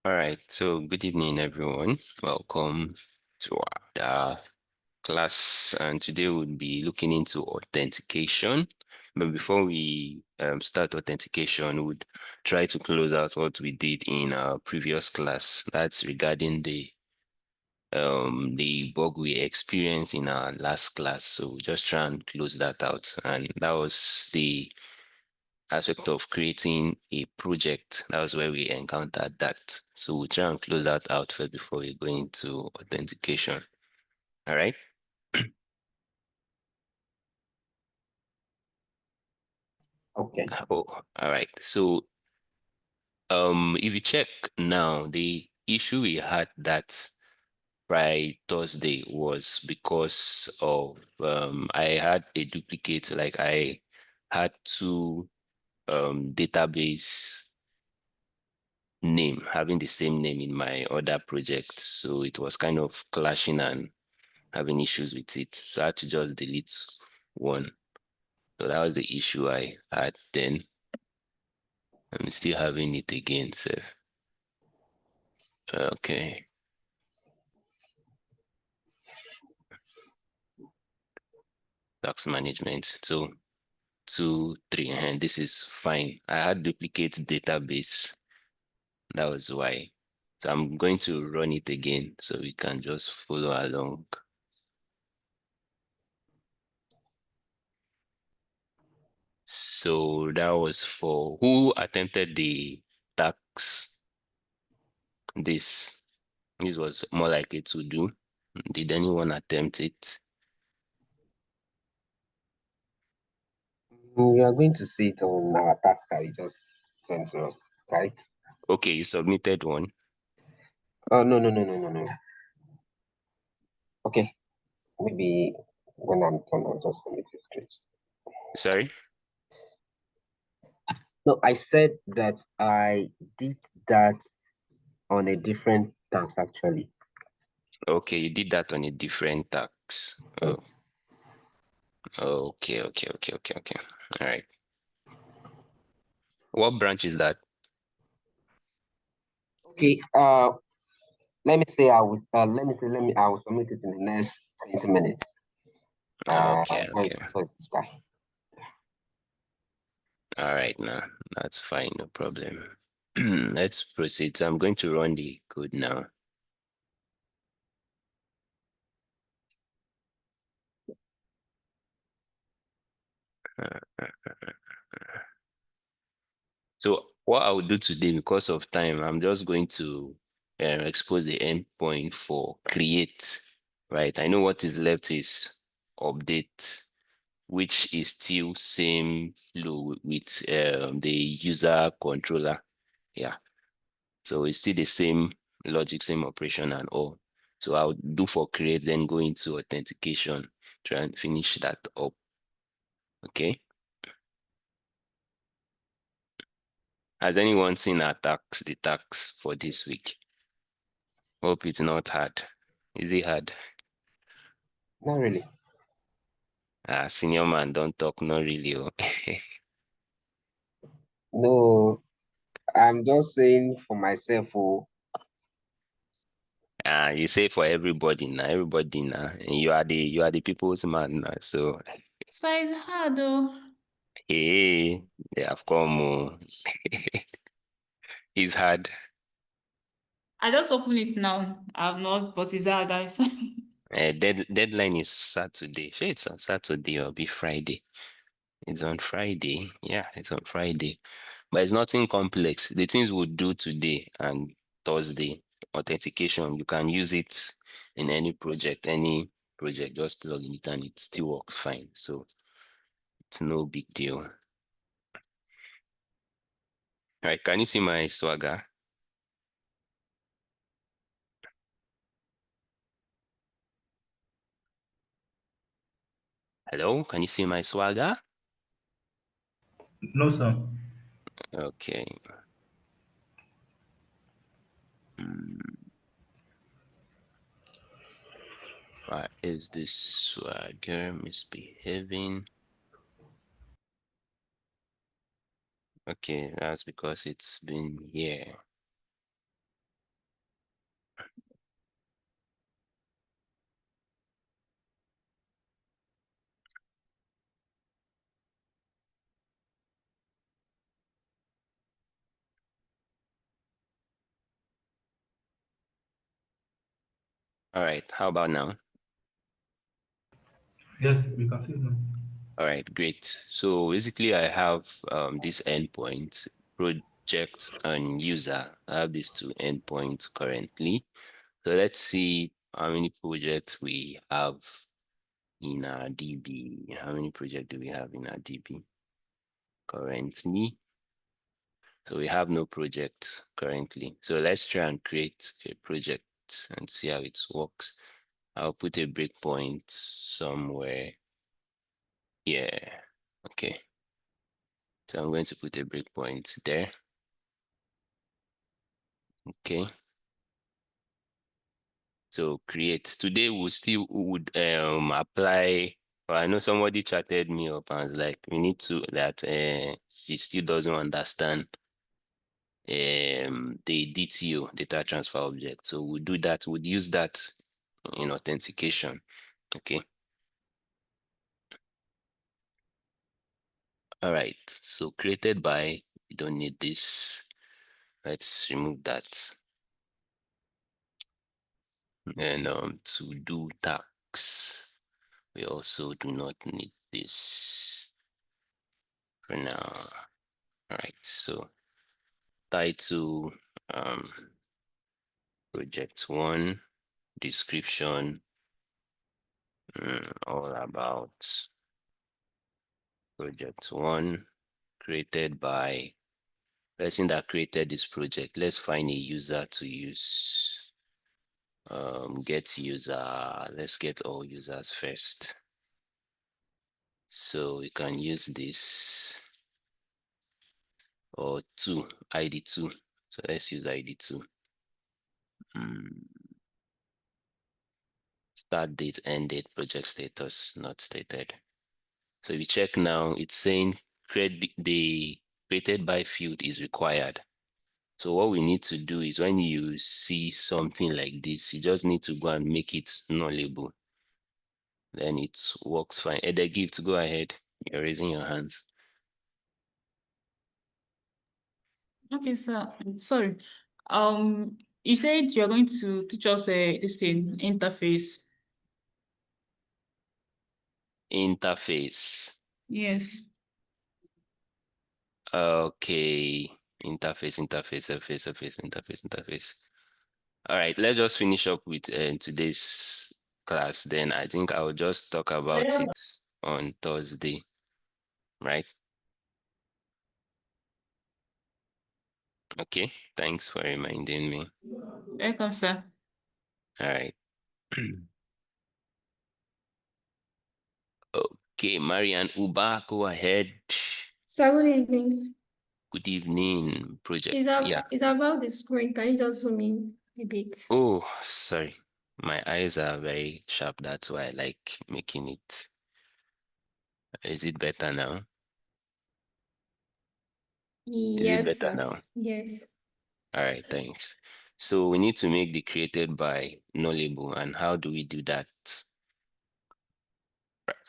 All right, so good evening, everyone. Welcome to our class, and today we'll be looking into authentication. But before we start authentication, we'll try to close out what we did in our previous class. That's regarding the bug we experienced in our last class. So we'll just try and close that out, and that was the aspect of creating a project. That was where we encountered that. So we'll try and close that out first before we go into authentication. All right. Okay. Oh, all right. So if you check now, the issue we had that by Thursday was because of I had a duplicate, like I had two database having the same name in my other project. So it was kind of clashing and having issues with it. So I had to just delete one. So that was the issue I had then. I'm still having it again, Seth. Okay. Tax management. So 2, 3, and this is fine. I had duplicate database. That was why. So I'm going to run it again so we can just follow along. So that was for who attempted the tax. This this was more likely to do. Did anyone attempt it? We are going to see it on our task that you just sent to us, right? Okay, you submitted one. Oh, no, no, no, no, no, no. Okay. Maybe when I'm done, I'll just submit it straight. Sorry? No, I said that I did that on a different task, actually. Okay, you did that on a different tax. Mm. Oh, okay. All right. What branch is that? Okay. Let me say I will submit it in the next 20 minutes. Okay. So it's this guy. All right, now that's fine, no problem. Let's proceed. So I'm going to run the code now. So what I will do today, because of time, I'm just going to expose the endpoint for create, right? I know what is left is update, which is still same flow with the user controller. Yeah. So it's still the same logic, same operation and all. So I'll do for create, then go into authentication, try and finish that up. Okay. Has anyone seen our the tax for this week? Hope it's not hard. Is it hard? Not really. Senior man, don't talk, not really. Oh. No, I'm just saying for myself. Oh, You say for everybody now. And you are the people's man now. So So it's hard though. hey, they have come. Oh. It's hard. I just open it now. I've not, but it's hard, guys. Deadline is Saturday. Sure, it's on Saturday or be Friday. It's on Friday. Yeah, it's on Friday. But it's nothing complex. The things we'll do today and Thursday, authentication, you can use it in any project, just plug in it and it still works fine. So it's no big deal. All right, can you see my swagger? Hello, can you see my swagger? No, sir. Okay. Hmm. Why is this swagger misbehaving? Okay, that's because it's been here. All right, how about now? Yes, we can see it now. All right, great. So basically I have this endpoint, project and user. I have these two endpoints currently. So let's see how many projects we have in our DB. How many projects do we have in our DB currently? So we have no project currently. So let's try and create a project and see how it works. I'll put a breakpoint somewhere. Yeah, okay. So I'm going to put a breakpoint there. Okay. So create. Today we would apply. Well, I know somebody chatted me up and was like, we need to that she still doesn't understand the DTO, data transfer object. So we'll do that, we'll use that in authentication. Okay. All right. So created by, we don't need this. Let's remove that. And to do tax, we also do not need this for now. All right. So title, project one, description, all about project one, created by person that created this project. Let's find a user to use. Get user. Let's get all users first. So we can use this or two, ID two. So let's use ID two. Start date, end date, project status, not stated. So if you check now, it's saying the created by field is required. So what we need to do is when you see something like this, you just need to go and make it nullable. Then it works fine. Ede Gift, go ahead. You're raising your hands. Okay, sir. Sorry. You said you're going to teach us this thing, interface. Interface. Yes. Okay. Interface. All right, let's just finish up with today's class. Then I think I'll just talk about it on Thursday, right? Okay, thanks for reminding me. Welcome, sir. All right. Okay, Marian Uba, go ahead. So good evening. Good evening, project. Yeah. It's about the screen. Can you just zoom in a bit? Oh, sorry. My eyes are very sharp. That's why I like making it. Is it better now? Is it Yes, better sir. now? Yes. All right, thanks. So we need to make the created by nullable. And how do we do that?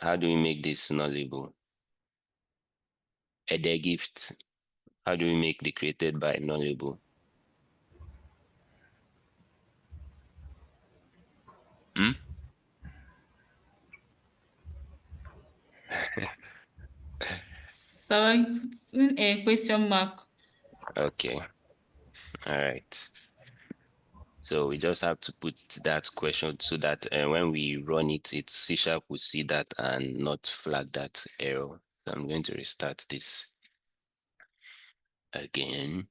How do we make this nullable? A gift. How do we make the created by nullable? Hmm? So I put in a question mark. Okay. All right. So we just have to put that question so that when we run it, C# will see that and not flag that error. So I'm going to restart this again.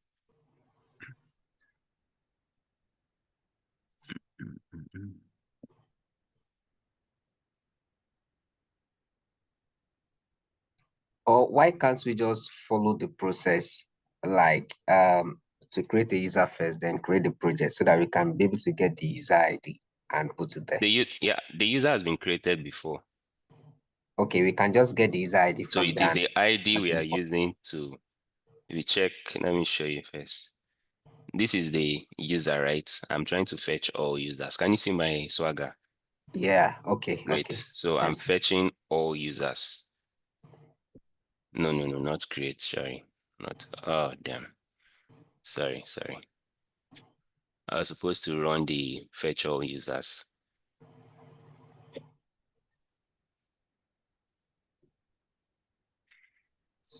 Or why can't we just follow the process like to create a user first, then create the project so that we can be able to get the user ID and put it there? The user has been created before. Okay, we can just get the user ID So from it there is and the ID we are import. using to, we check, let me show you first. This is the user, right? I'm trying to fetch all users. Can you see my swagger? Yeah, okay, Great. okay. So I'm Yes. fetching all users. No, not create, sorry. Not, oh, damn. Sorry. I was supposed to run the fetch all users.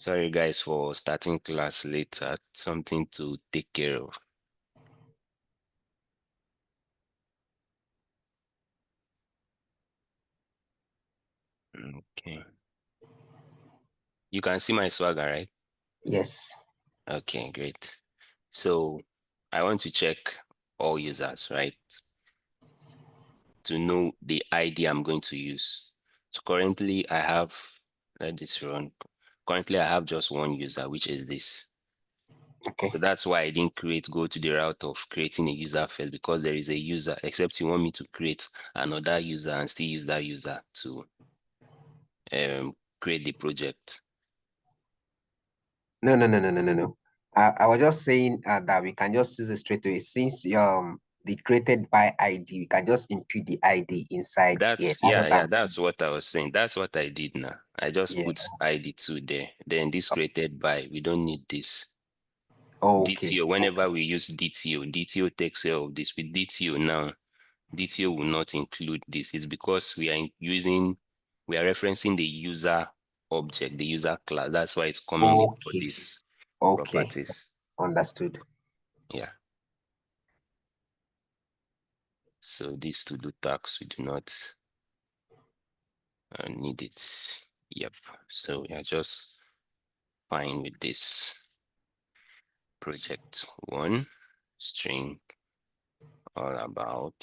Sorry guys for starting class late. I had something to take care of. Okay. You can see my swagger, right? Yes. Okay, great. So I want to check all users, right? To know the ID I'm going to use. So currently I have, let this run. Currently I have just one user, which is this. Okay. So that's why I didn't go to the route of creating a user first, because there is a user, except you want me to create another user and still use that user to create the project. No. I was just saying that we can just use it straight away since the created by ID, we can just impute the ID inside here. That's That's what yeah, I'm that's saying. what I was saying. That's what I did now. I just Yeah. put ID2 there. Then this created by, we don't need this. Okay. DTO, whenever we use DTO takes care of this. With DTO now, DTO will not include this. It's because we are referencing the user object, the user class. That's why it's coming with all Okay. these Okay. properties. Understood. Yeah. So this to-do task, we do not need it. Yep. So we are just fine with this. Project 1 string all about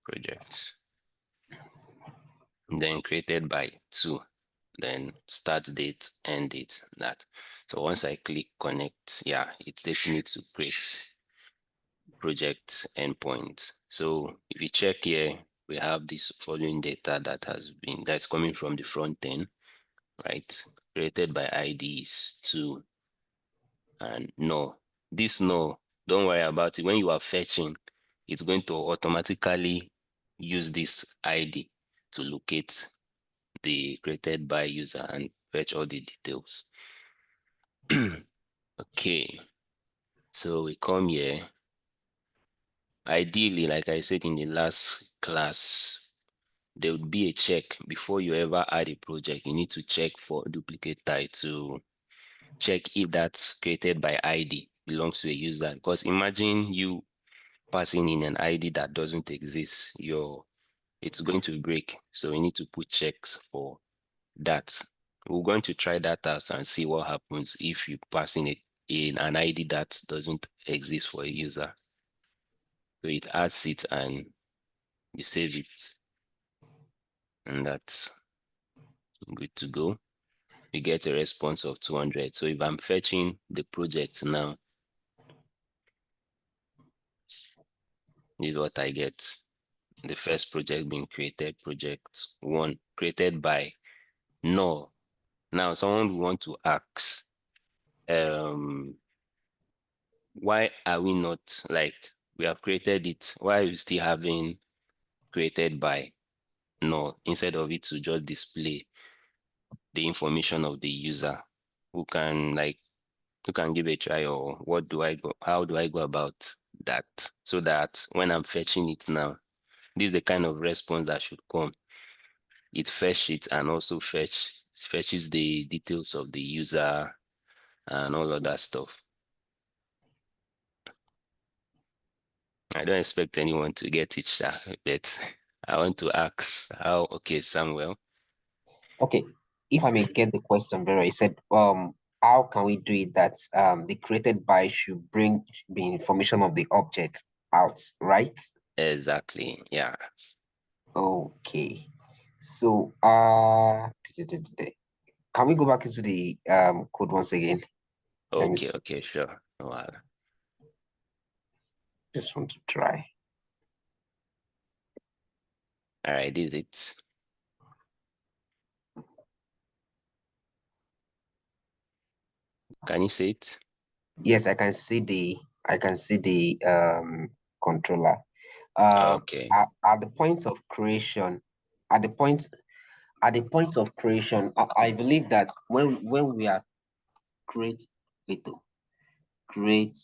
project. Then created by 2. Then start date, end date, that. So once I click connect, yeah, it's taking me to create project endpoint. So if you check here, we have this following data that's coming from the front end, right? Created by IDs 2 and no. This no, don't worry about it. When you are fetching, it's going to automatically use this ID to locate the created by user and fetch all the details. Okay, so we come here. Ideally, like I said in the last class, there would be a check before you ever add a project. You need to check for duplicate title, check if that's created by ID belongs to a user. Because imagine you passing in an ID that doesn't exist, it's going to break. So we need to put checks for that. We're going to try that out and see what happens if you pass in an ID that doesn't exist for a user. So it adds it and you save it, and that's good to go. You get a response of 200. So if I'm fetching the project now, this is what I get. The first project being created, project 1, created by no. Now someone will want to ask, why are we not, like, we have created it, why are we still having created by no instead of it to just display the information of the user? Who can give a try, or how do I go about that, so that when I'm fetching it now, this is the kind of response that should come. It fetches it and also fetches the details of the user and all of that stuff. I don't expect anyone to get it, but I want to ask how. Okay, Samuel. Okay. If I may get the question better, he said, how can we do it that the created by should bring the information of the object out, right? Exactly. Yeah. Okay. So can we go back into the code once again? Let me Okay. see. Okay. Sure. No wahala. Just want to try. All right. This is it. Can you see it? Yes, I can see the controller. Okay. At the point of creation, at the point of creation, I believe that when we are create create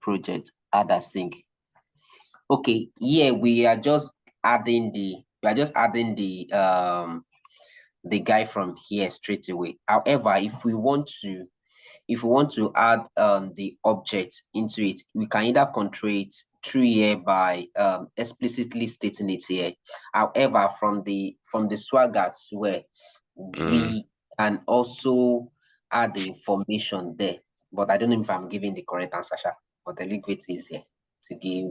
project, add async. Okay, yeah, we are just adding the guy from here straight away. However, if we want to if we want to add the object into it, we can either control it through here by explicitly stating it here. However, from the Swagger where we can also add the information there. But I don't know if I'm giving the correct answer, Sha, but the liquid is here to give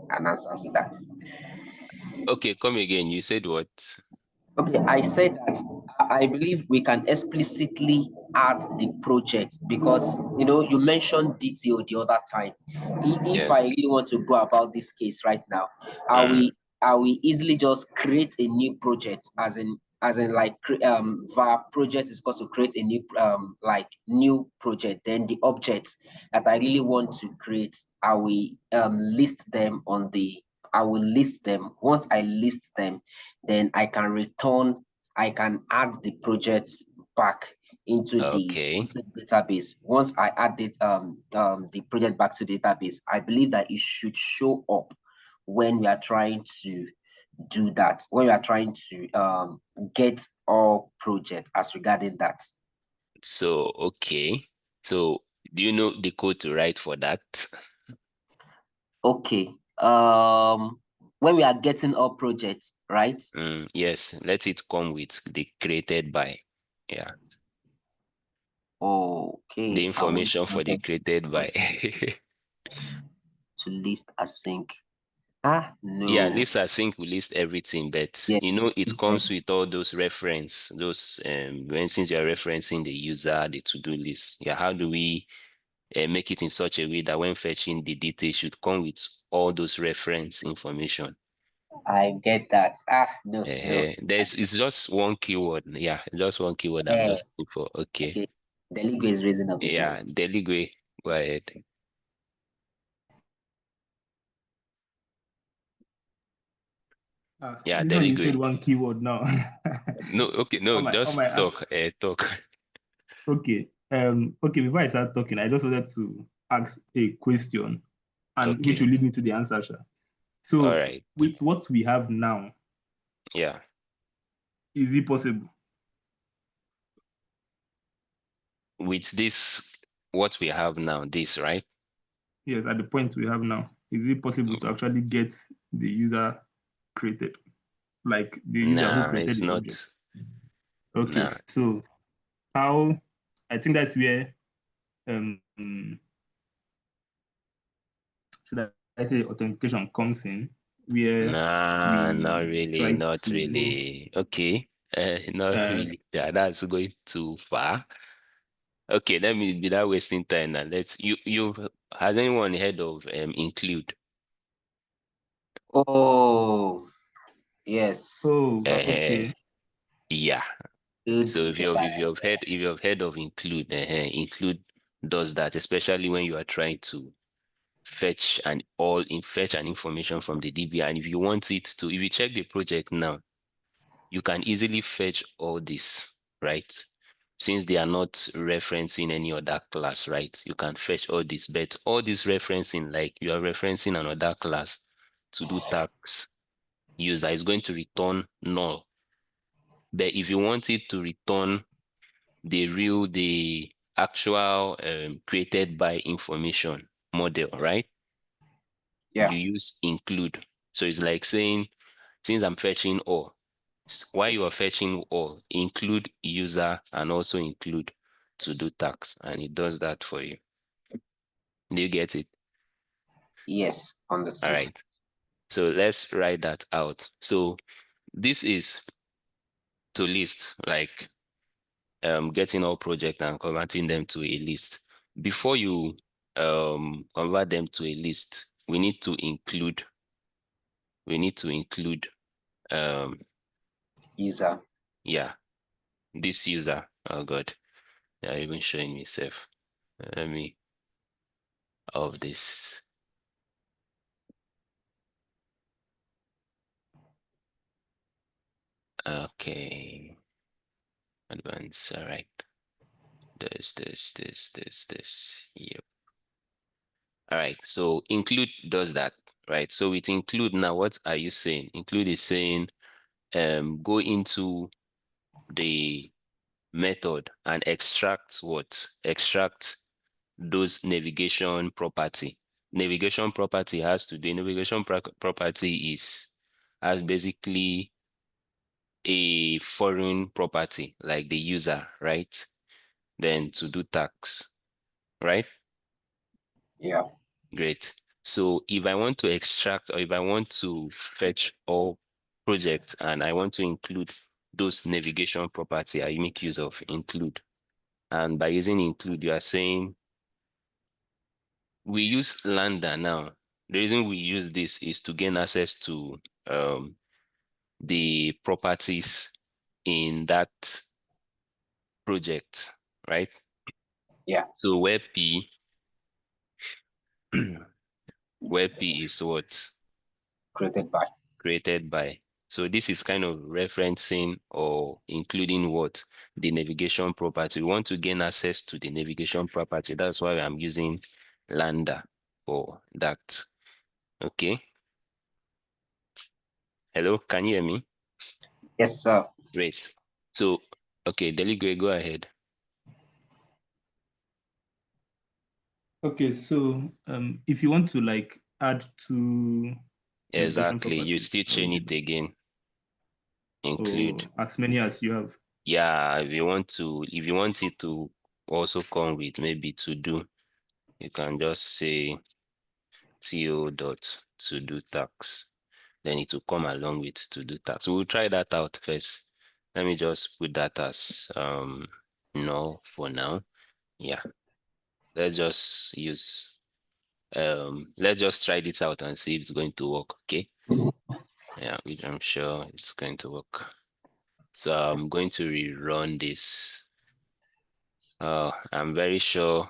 an answer to that. Okay, come again. You said what? Okay, I said that I believe we can explicitly add the project because you mentioned DTO the other time. If I Yes. really want to go about this case right now, I will easily just create a new project, as in like var project is supposed to create a new like new project. Then the objects that I really want to create, I will list them on the I will list them. Once I list them, then I can add the projects back into the Okay. database. Once I add it the project back to the database, I believe that it should show up when we are trying to do that, when we are trying to get our project as regarding that. So, okay. So, do you know the code to write for that? Okay. When we are getting our projects, right? Yes, let it come with the created by. Yeah. The Okay. I will information for the get created by. to list async. Yeah, No. list async will list everything, but Yes, it it's comes with all those reference, those when since you're referencing the user, the to-do list. Yeah, how do we make it in such a way that when fetching the details should come with all those reference information? I get that. No. It's just one keyword. Yeah, just one keyword I'm Eh, just looking for. Okay. okay. The league is raising up his Yeah, hand. Deligwe, go ahead. Yeah, This one you said Deligwe. one keyword now. No, okay, no, on my just talk, talk. Okay. Okay, before I start talking, I just wanted to ask a question and which will Okay, lead me to the answer, Sha. all So right. with what we have now, Yeah. is it possible? With this, what we have now, this, right? Yes, at the point we have now, is it possible to actually get the user created? Like the user who Nah, created it's the not. object. Okay, Nah. so how I think that's where um should I say authentication comes in, where Nah, not we really, try not to really. Okay. Not really. Yeah, that's going too far. Okay, let me without wasting time now. Has anyone heard of include? Oh, yes. oh, So Uh, okay. yeah. good. So if you have heard of include, include does that, especially when you are trying to fetch an information from the DB. And if you want it to, if you check the project now, you can easily fetch all this, right? Since they are not referencing any other class, right? You can fetch all this, but all this referencing, like you are referencing another class to do tax user is going to return null. But if you want it to return the actual created by information model, right? Yeah. You use include. So it's like saying, since I'm fetching all, while you are fetching all, include user and also include to do tax, and it does that for you. Do you get it? Yes. All Understood. right. So let's write that out. So this is to list, like getting all project and converting them to a list. Before you convert them to a list, we need to include um User. yeah, this user. Oh god, they're even showing me self. Let me of this. Okay. Advance. All right. This. Yep. All right. So include does that, right? So with include now, what are you saying? Include is saying go into the method and extract what? Extract those navigation property. Navigation property has to do, navigation property has basically a foreign property like the user, right? Then to do tags, right? Yeah. Great. So if I want to extract or if I want to fetch all projects and I want to include those navigation property, I make use of include. And by using include, you are saying we use Lambda now. The reason we use this is to gain access to the properties in that project, right? Yeah. So where P, where P is what? Created by. Created by. So this is kind of referencing or including what? The navigation property. We want to gain access to the navigation property. That's why I'm using Lambda for that. Okay. Hello, can you hear me? Yes, sir. Great. So, okay, Deligre, go ahead. Okay, so if you want to like add two navigation Exactly. You properties, still how would chain you it do? again. Or Include. as many as you have. Yeah, if you want it to also come with maybe to do, you can just say to dot to do tax. Then it will come along with to do tax. We'll try that out first. Let me just put that as no for now. Yeah. Let's just use let's just try this out and see if it's going to work. Okay. Yeah, which I'm sure it's going to work. So I'm going to rerun this. I'm very sure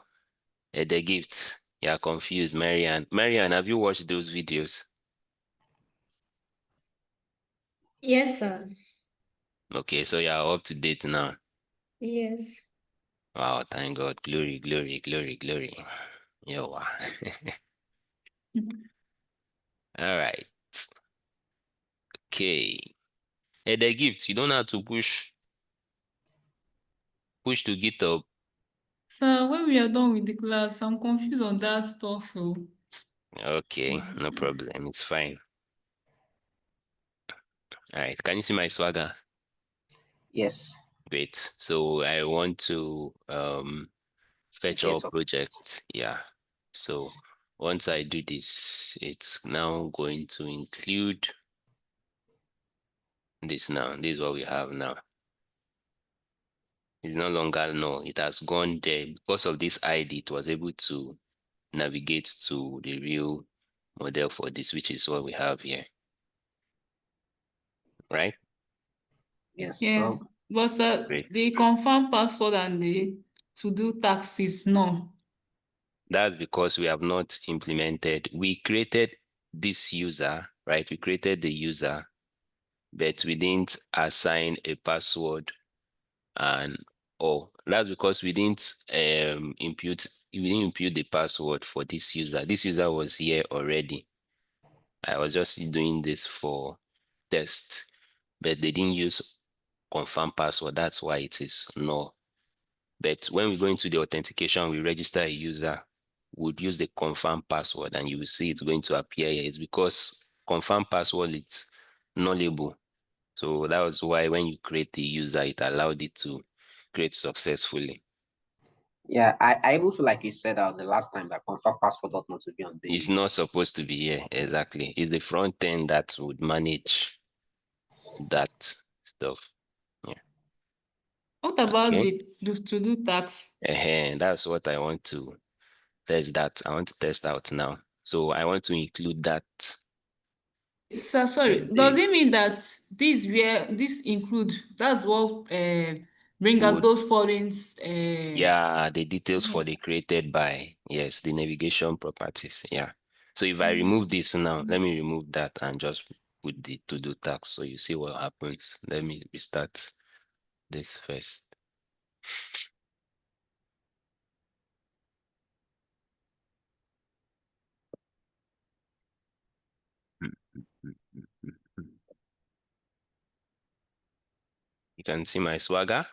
the gift. You're confused, Marianne. Marianne, have you watched those videos? Yes, sir. Okay, so you're up to date now. Yes. Wow, thank God. Glory, glory, glory, glory. Yo. All right. Okay. The gift, you don't have to push to GitHub. So when we are done with the class, I'm confused on that stuff. Oh. Okay, no problem. It's fine. All right. Can you see my swagger? Yes. Great. So I want to fetch all Get up. project. Yeah. So once I do this, it's now going to include this now. This is what we have now. It's no longer null. It has gone there. Because of this ID, it was able to navigate to the real model for this, which is what we have here. Right? Yes, sir. Yes, but Great. the confirm password and the to do tax is no. That's because we have not implemented. We created this user, right? We created the user, but we didn't assign a password and that's because we didn't impute the password for this user. This user was here already. I was just doing this for test, but they didn't use confirm password. That's why it is null. But when we go into the authentication, we register a user, would use the confirm password and you will see it's going to appear here. It's because confirm password is nullable. So that was why when you create the user, it allowed it to create successfully. Yeah, I even feel like you said the last time that confirm password ought not to be on the. It's not supposed to be here, exactly. It's the front end that would manage that stuff. Yeah. What about Okay. the to do tax? And that's what I want to test that. I want to test out now. So I want to include that So sorry, in does the it mean that this include that's what bring out would those foreign yeah, the details for the created by, yes, the navigation properties. Yeah. So if I remove this now, let me remove that and just put the to do task. So you see what happens. Let me restart this first. You can see my swagger.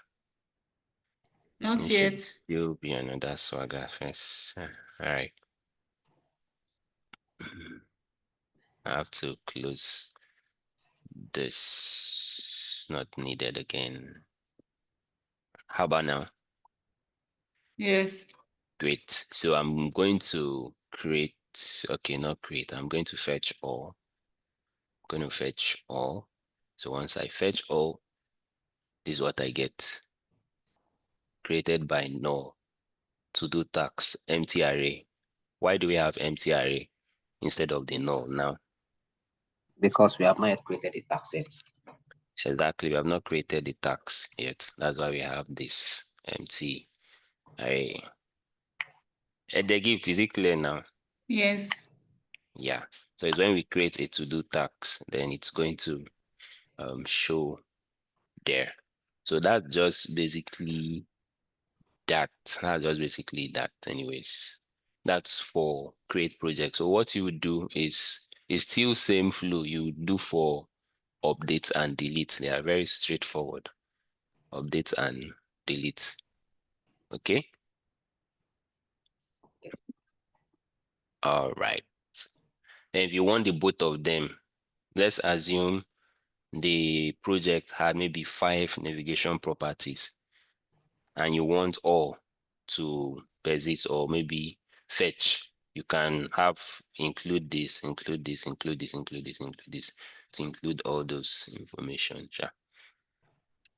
Not It yet. should still be another swagger first. All right. I have to close this. Not needed again. How about now? Yes. Great. So I'm going to create, okay, not create. I'm going to fetch all. I'm going to fetch all. So once I fetch all, this is what I get. Created by null. To-do tags, empty array. Why do we have empty array instead of the null now? Because we have not yet created a tag set. Exactly, we have not created the tags yet. That's why we have this empty array. And the gift, is it clear now? Yes. Yeah. So it's when we create a to-do tags, then it's going to show there. So that's just basically that. That's just basically that anyways. That's for create project. So what you would do is it's still same flow you would do for updates and delete. They are very straightforward. Updates and delete. Okay. All right. And if you want the both of them, let's assume the project had maybe 5 navigation properties and you want all to persist or maybe fetch. You can have include this, include this, include this, include this, include this to include all those information. Sure.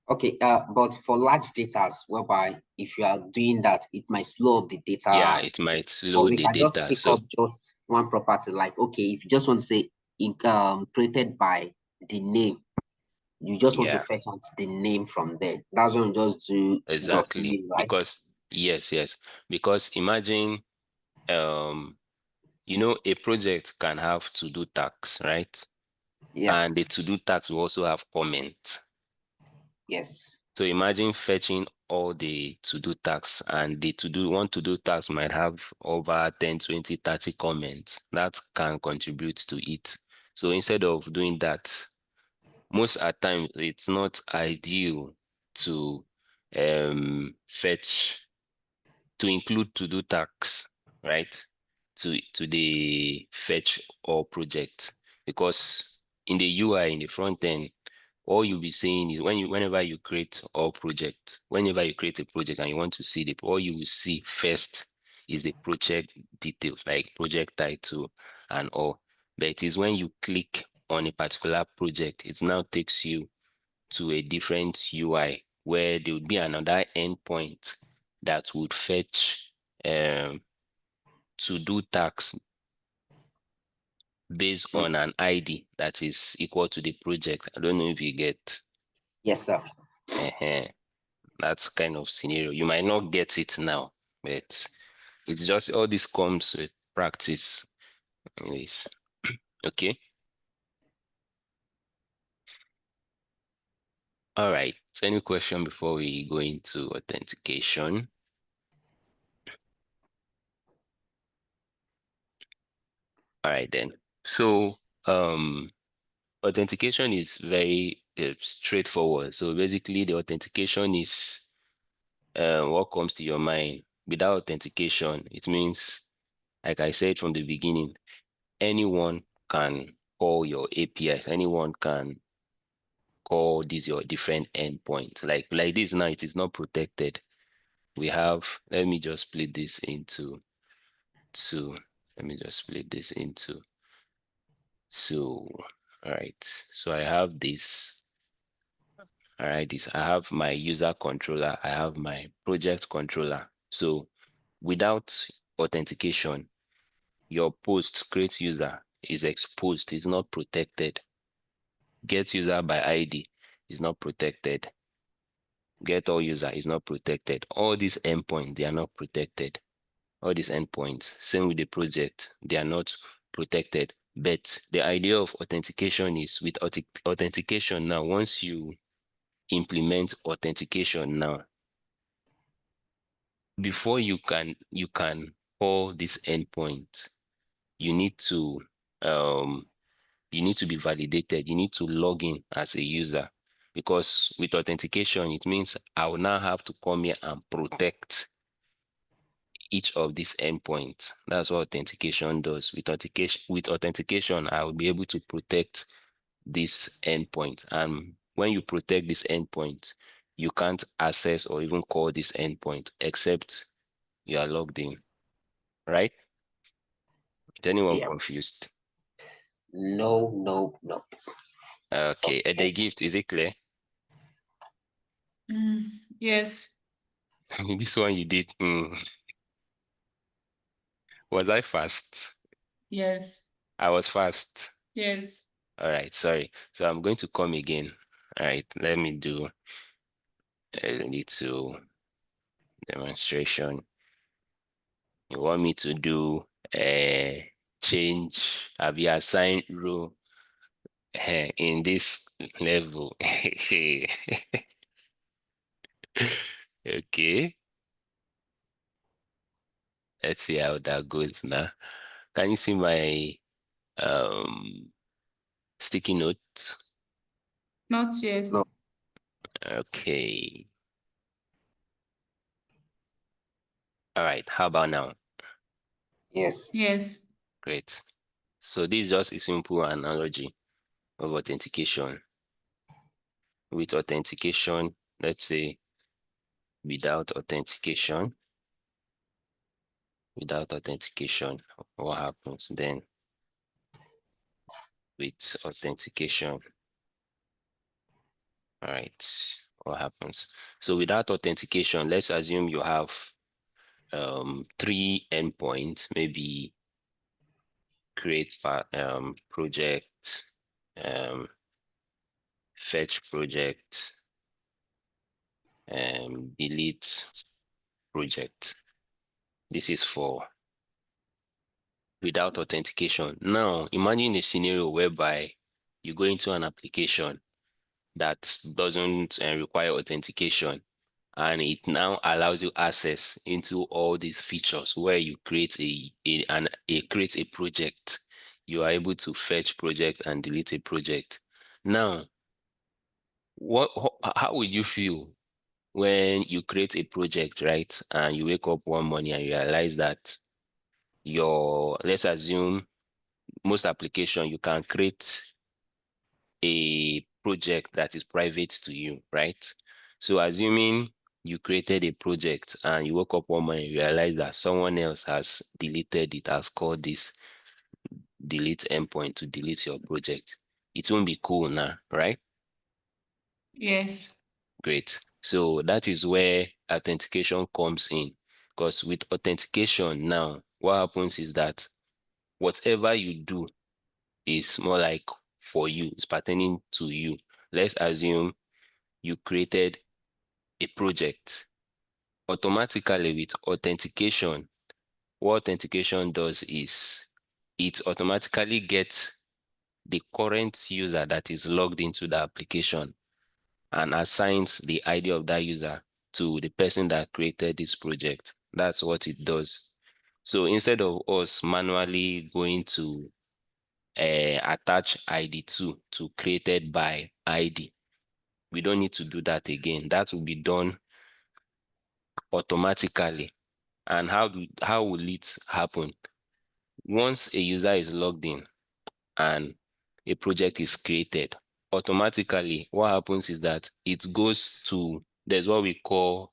Okay, but for large data, whereby if you are doing that, it might slow up the data. Yeah, it might But slow we the can just data. pick So up just one property. Like, okay, if you just want to say created by the name, you just want to yeah, fetch out the name from there. That's when you just do dot exactly. name, right? Because yes. Because imagine a project can have to-do tasks, right? Yeah. And the to-do tasks will also have comment. Yes. So imagine fetching all the to-do tasks and the one to-do task might have over 10, 20, 30 comments that can contribute to it. So instead of doing that, most at times it's not ideal to fetch to include to-do tasks, right? To the fetch all project because in the UI in the front end, all you'll be saying is whenever you create all project, whenever you create a project and you want to see all you will see first is the project details like project title and all. But it is when you click on a particular project, it now takes you to a different UI where there would be another endpoint that would fetch to-do tasks based on an ID that is equal to the project. I don't know if you get. Yes, sir. That's kind of scenario. You might not get it now, but it's just all this comes with practice. Anyways, okay. All right. Any question before we go into authentication? All right then. So authentication is very straightforward. So basically the authentication is what comes to your mind. Without authentication, it means, like I said from the beginning, anyone can call your APIs, anyone can call these your different endpoints. Like this now, it is not protected. We have, let me just split this into two. Let me just split this into two. All right. So I have this. All right. I have my user controller. I have my project controller. So without authentication, your post create user is exposed, is not protected. Get user by ID is not protected. Get all user is not protected. All these endpoints, they are not protected. All these endpoints, same with the project, they are not protected. But the idea of authentication is with authentication now, once you implement authentication now, before you can call this endpoint, you need to be validated. You need to log in as a user. because with authentication, it means I will now have to come here and protect each of these endpoints. That's what authentication does. With authentication, I will be able to protect this endpoint. And when you protect this endpoint, you can't access or even call this endpoint except you are logged in, right? Is anyone Yeah. confused? No. Okay, Okay. the gift, is it clear? Yes. This one you did. Was I fast? Yes. I was fast. Yes. All right, sorry. So I'm going to come again. All right, let me do a little demonstration. You want me to do a change, have you assigned role in this level? Okay, let's see how that goes now. Can you see my sticky notes? Not yet. No. Okay. All right, how about now? Yes. Yes. Great. So this is just a simple analogy of authentication. With authentication, let's say without authentication, what happens then? With authentication, all right, what happens? So without authentication, let's assume you have 3 endpoints, maybe create project, fetch project, delete project. This is for without authentication. Now, imagine a scenario whereby you go into an application that doesn't require authentication, and it now allows you access into all these features where you create create a project. You are able to fetch project and delete a project. Now, how would you feel when you create a project, right? And you wake up one morning and you realize that let's assume most application, you can create a project that is private to you, right? So assuming you created a project and you woke up one morning and realize that someone else has deleted it, has called this delete endpoint to delete your project, it won't be cool now, right? Yes. Great. So that is where authentication comes in, because with authentication now, what happens is that whatever you do is more like for you, it's pertaining to you. Let's assume you created a project. Automatically with authentication, what authentication does is it automatically gets the current user that is logged into the application and assigns the ID of that user to the person that created this project. That's what it does. So instead of us manually going to attach ID2 to created by ID, we don't need to do that again. That will be done automatically. And how will it happen? Once a user is logged in and a project is created, automatically what happens is that it goes to, there's what we call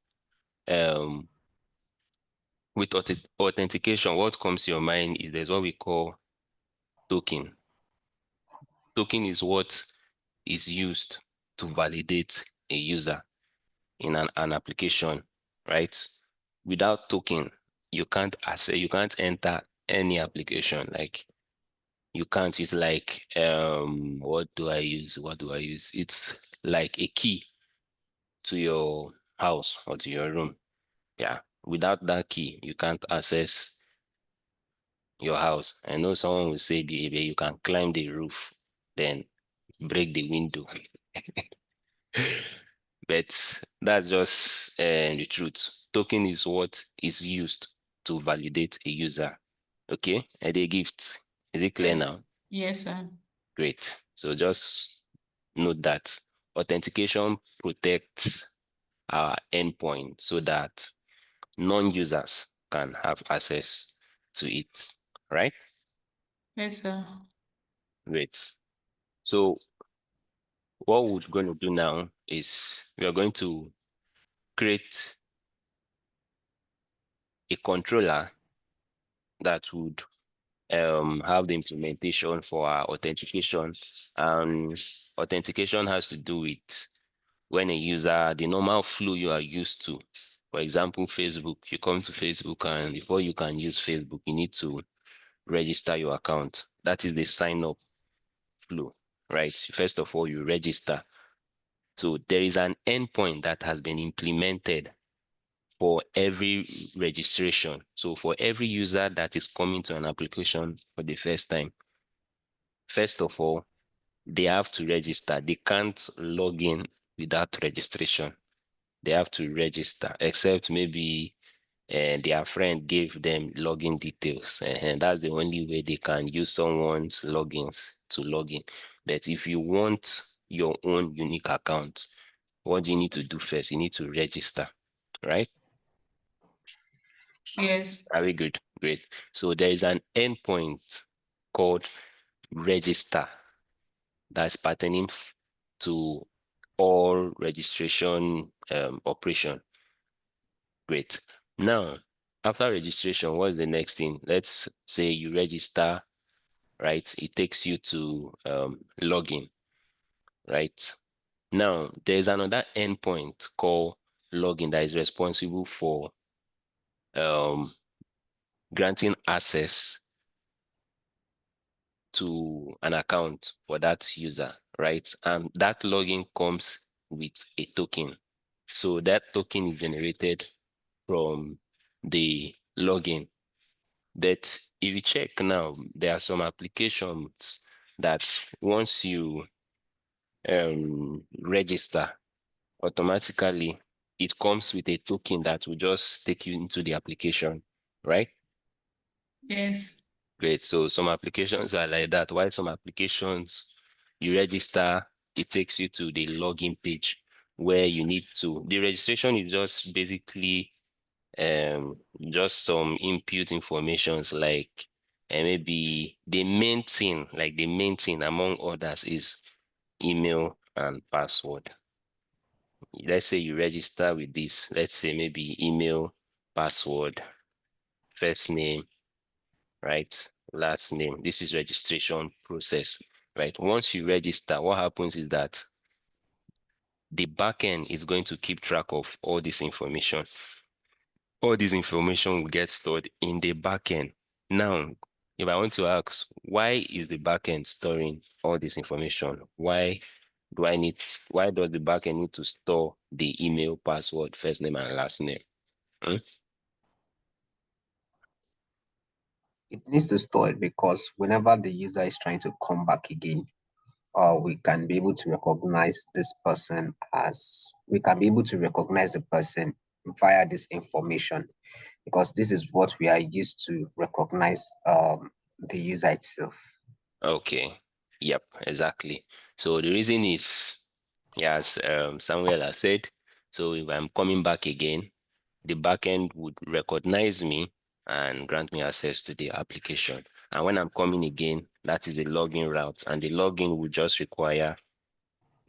with authentication, what comes to your mind is there's what we call token. Token is what is used to validate a user in an application, right? Without token, you can't enter any application. Like you can't, it's like what do I use? It's like a key to your house or to your room. Yeah. Without that key, you can't access your house. I know someone will say, baby, you can climb the roof, then break the window. But that's just the truth. Token is what is used to validate a user. Okay, and a gift. Is it clear Yes. now? Yes, sir. Great. So just note that authentication protects our endpoint so that non-users can have access to it, right? Yes, sir. Great. So what we're going to do now is we are going to create a controller that would have the implementation for our authentication. And authentication has to do with when a user, the normal flow you are used to. For example, Facebook, you come to Facebook and before you can use Facebook, you need to register your account. That is the sign up flow, right? First of all, you register. So there is an endpoint that has been implemented for every registration. So for every user that is coming to an application for the first time, first of all, they have to register. They can't log in without registration. They have to register, except maybe their friend gave them login details. And that's the only way they can use someone's logins to log in. But if you want your own unique account, what do you need to do first? You need to register, right? Yes. Are we good? Great. So there is an endpoint called register that's pertaining to all registration operation. Great. Now, after registration, what's the next thing? Let's say you register, right? It takes you to login, right? Now, there's another endpoint called login that is responsible for um, granting access to an account for that user, right? And that login comes with a token. So that token is generated from the login. But if you check now, there are some applications that once you register, automatically it comes with a token that will just take you into the application, right? Yes. Great. So some applications are like that. While some applications, you register, it takes you to the login page where you need to. The registration is just basically just some input informations like maybe the main thing among others is email and password. Let's say you register with this, let's say maybe email, password, first name, right? Last name. This is registration process, right? Once you register, what happens is that the backend is going to keep track of all this information. All this information will get stored in the backend. Now, if I want to ask, why is the backend storing all this information? Why does the backend need to store the email, password, first name, and last name? Hmm? It needs to store it because whenever the user is trying to come back again, we can be able to recognize this person we can be able to recognize the person via this information, because this is what we are used to recognize the user itself. Okay. Yep, exactly. So the reason is, yes, Samuel has said, so if I'm coming back again, the backend would recognize me and grant me access to the application. And when I'm coming again, that is the login route, and the login would just require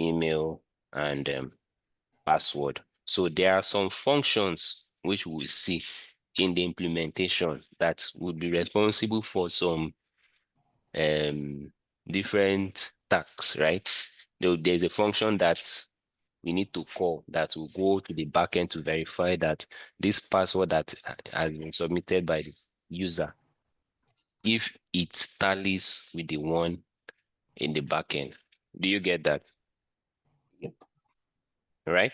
email and password. So there are some functions which we will see in the implementation that would be responsible for some different tasks, right? There's a function that we need to call that will go to the backend to verify that this password that has been submitted by the user, if it tallies with the one in the backend. Do you get that? Yep. Right?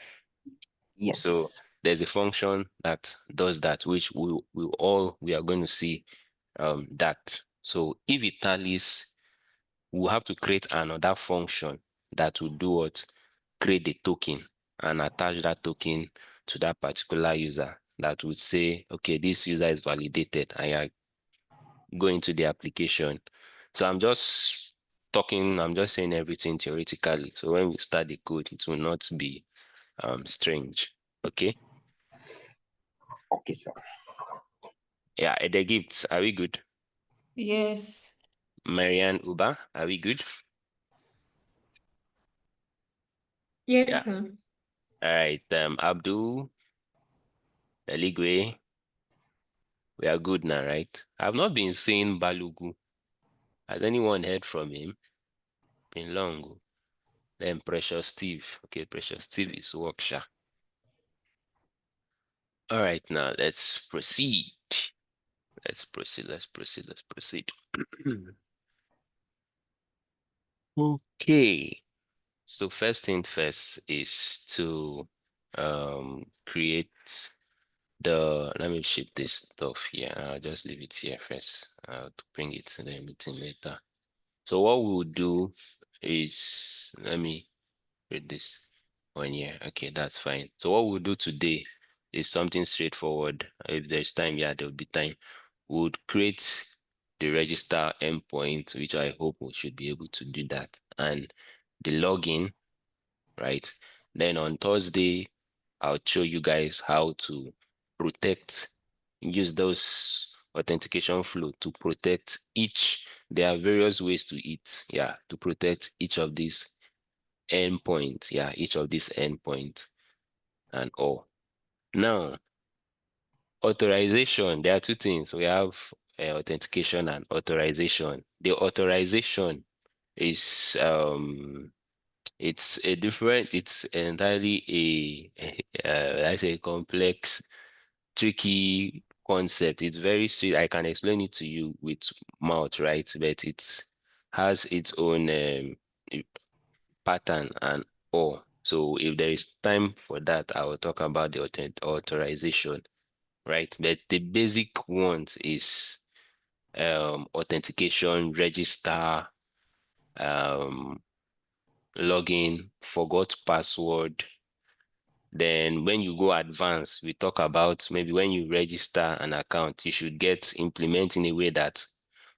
So Yes. there's a function that does that, which we are going to see that. So if it tallies, we'll have to create another function that will do what? Create the token and attach that token to that particular user that would say, okay, this user is validated and you're going to the application. So I'm just talking, I'm just saying everything theoretically. So when we start the code, it will not be strange. Okay. Okay, sir. Yeah, the gifts, are we good? Yes. Marianne Uba, are we good? Yes, Yeah. sir. All right. Abdul, Eligwe, we are good now, right? I've not been seeing Balugu. Has anyone heard from him? Been long. Then Precious Steve. Okay, Precious Steve is Worksha. All right, now let's proceed. Let's proceed. Okay. So first thing first is to create let me ship this stuff here. I'll just leave it here first. To bring it to the meeting later. So what we'll do is, let me read this one here. Okay, that's fine. So what we'll do today is something straightforward. If there's time, yeah, there'll be time. We'll create the register endpoint, which I hope we should be able to do that, and the login, right? Then on Thursday, I'll show you guys how to use those authentication flow to protect each. There are various ways to protect each of these endpoints. Yeah, each of these endpoints and all. Now, authorization, there are two things. We have authentication and authorization. The authorization is it's entirely I say complex, tricky concept. It's very sweet. I can explain it to you with mouth, right? But it has its own pattern and all. So if there is time for that, I will talk about the authorization, right? But the basic ones is authentication, register, login, forgot password. Then when you go advanced, we talk about maybe when you register an account, you should implement in a way that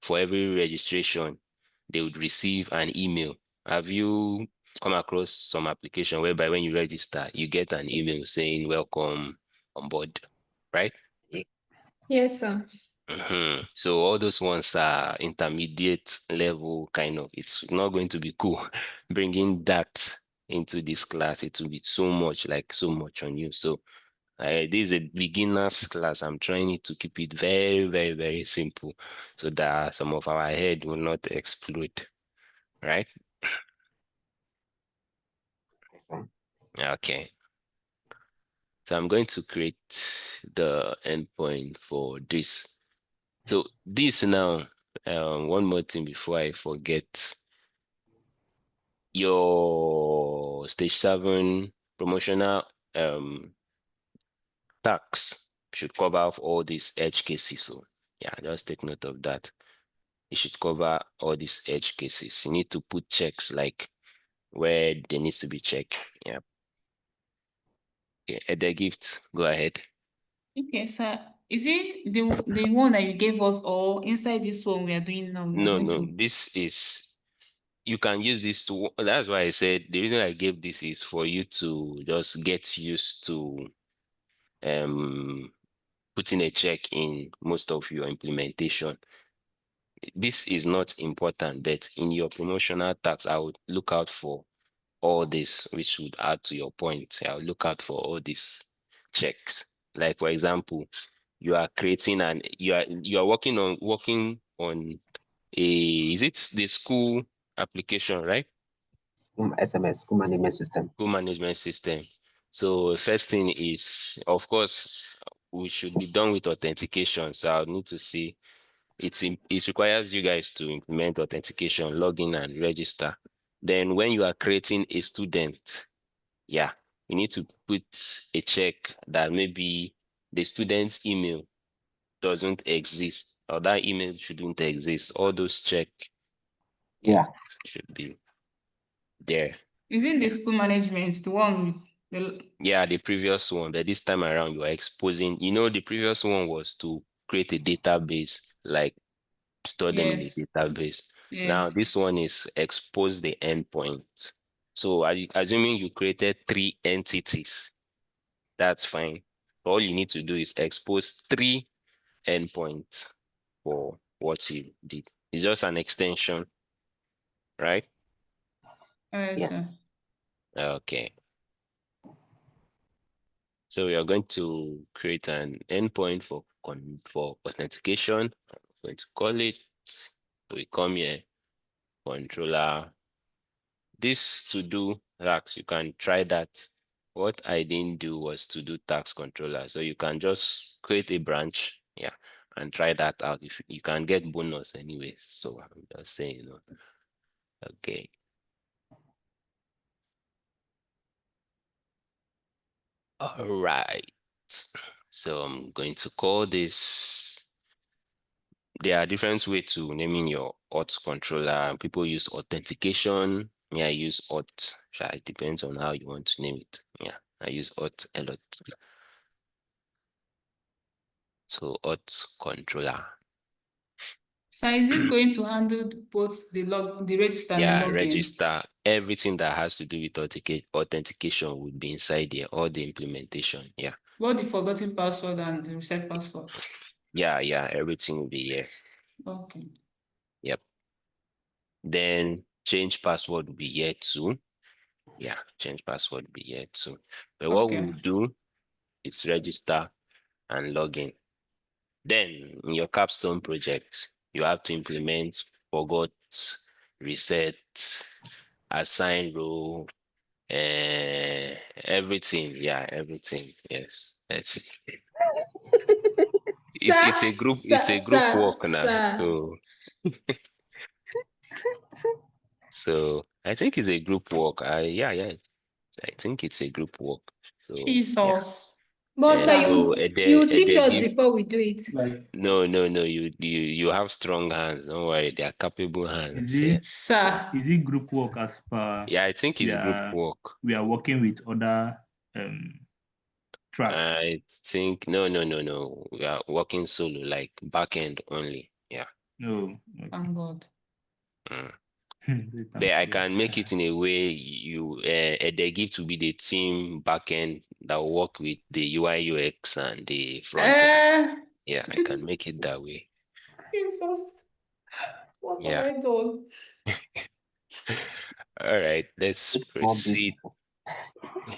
for every registration, they would receive an email. Have you come across some application whereby when you register, you get an email saying welcome on board, right? Yes, sir. So all those ones are intermediate level kind of. It's not going to be cool bringing that into this class. It will be so much on you. So this is a beginner's class. I'm trying to keep it very, very, very simple so that some of our head will not explode, right? Okay. So I'm going to create the endpoint for this. So this now, one more thing before I forget. Your stage 7 promotional tax should cover all these edge cases. So yeah, just take note of that. It should cover all these edge cases. You need to put checks like where there needs to be check. Yeah. Okay, the gift, go ahead. Okay, sir. Is it the one that you gave us, or inside this one we are doing now? We are No, going to. this is, you can use this to, that's why I said the reason I gave this is for you to just get used to putting a check in most of your implementation. This is not important, but in your promotional tax, I would look out for all this, which would add to your point. I'll look out for all these checks. Like for example, you are creating you are working on is it the school application, right? SMS, school management system. School management system. So first thing is, of course, we should be done with authentication. So I'll need to see it requires you guys to implement authentication, login and register. Then when you are creating a student, yeah, you need to put a check that maybe the student's email doesn't exist or that email shouldn't exist. All those check should be there. Is it the school management, the one with the Yeah, the previous one, but this time around you are exposing, the previous one was to create a database, like store them in a yes. database. Now Yes. this one is expose the endpoint. So assuming you created 3 entities, that's fine. All you need to do is expose 3 endpoints for what you did. It's just an extension, right? Yeah. Sir. Okay. So we are going to create an endpoint for authentication. I'm going to call it. So we come here, controller. This to do tax, you can try that. What I didn't do was to do tax controller. So you can just create a branch, yeah, and try that out. If you can get bonus anyways. So I'm just saying, okay. All right. So I'm going to call this. There are different ways to naming your auth controller. People use authentication. Me, I use auth. It depends on how you want to name it. Yeah, I use auth a lot. So auth controller. So is this going to handle both the register and the Yeah, login? register. Everything that has to do with authentication would be inside there, all the implementation. Yeah. What the forgotten password and the reset password? Yeah, everything will be here. Okay. Yep. Then change password will be here too. Yeah, change password will be here too. But what Okay. we'll do is register and login. Then in your capstone project, you have to implement forgot, reset, assign role, everything. Yeah, everything. Yes, that's it. It's a group. It's a group work now. Sir. So I think it's a group work. Yeah. I think it's a group work. So yeah. Jesus. But sir, So you teach Ede us before gives. we do it. Like, No. You have strong hands. Don't worry, they are capable hands. is Yeah. it So Sir. is it group work as per yeah, I think we it's group are work. we are working with other tracks? I think no. We are working solo, like backend only. Yeah. No. Okay. Thank God. Mm. Thank But I God. can make it in a way they give to be the team backend that will work with the UI UX and the front end. Eh, Yeah, I can make it that way. Jesus. What have Yeah. I done? All right, let's It's more proceed. beautiful.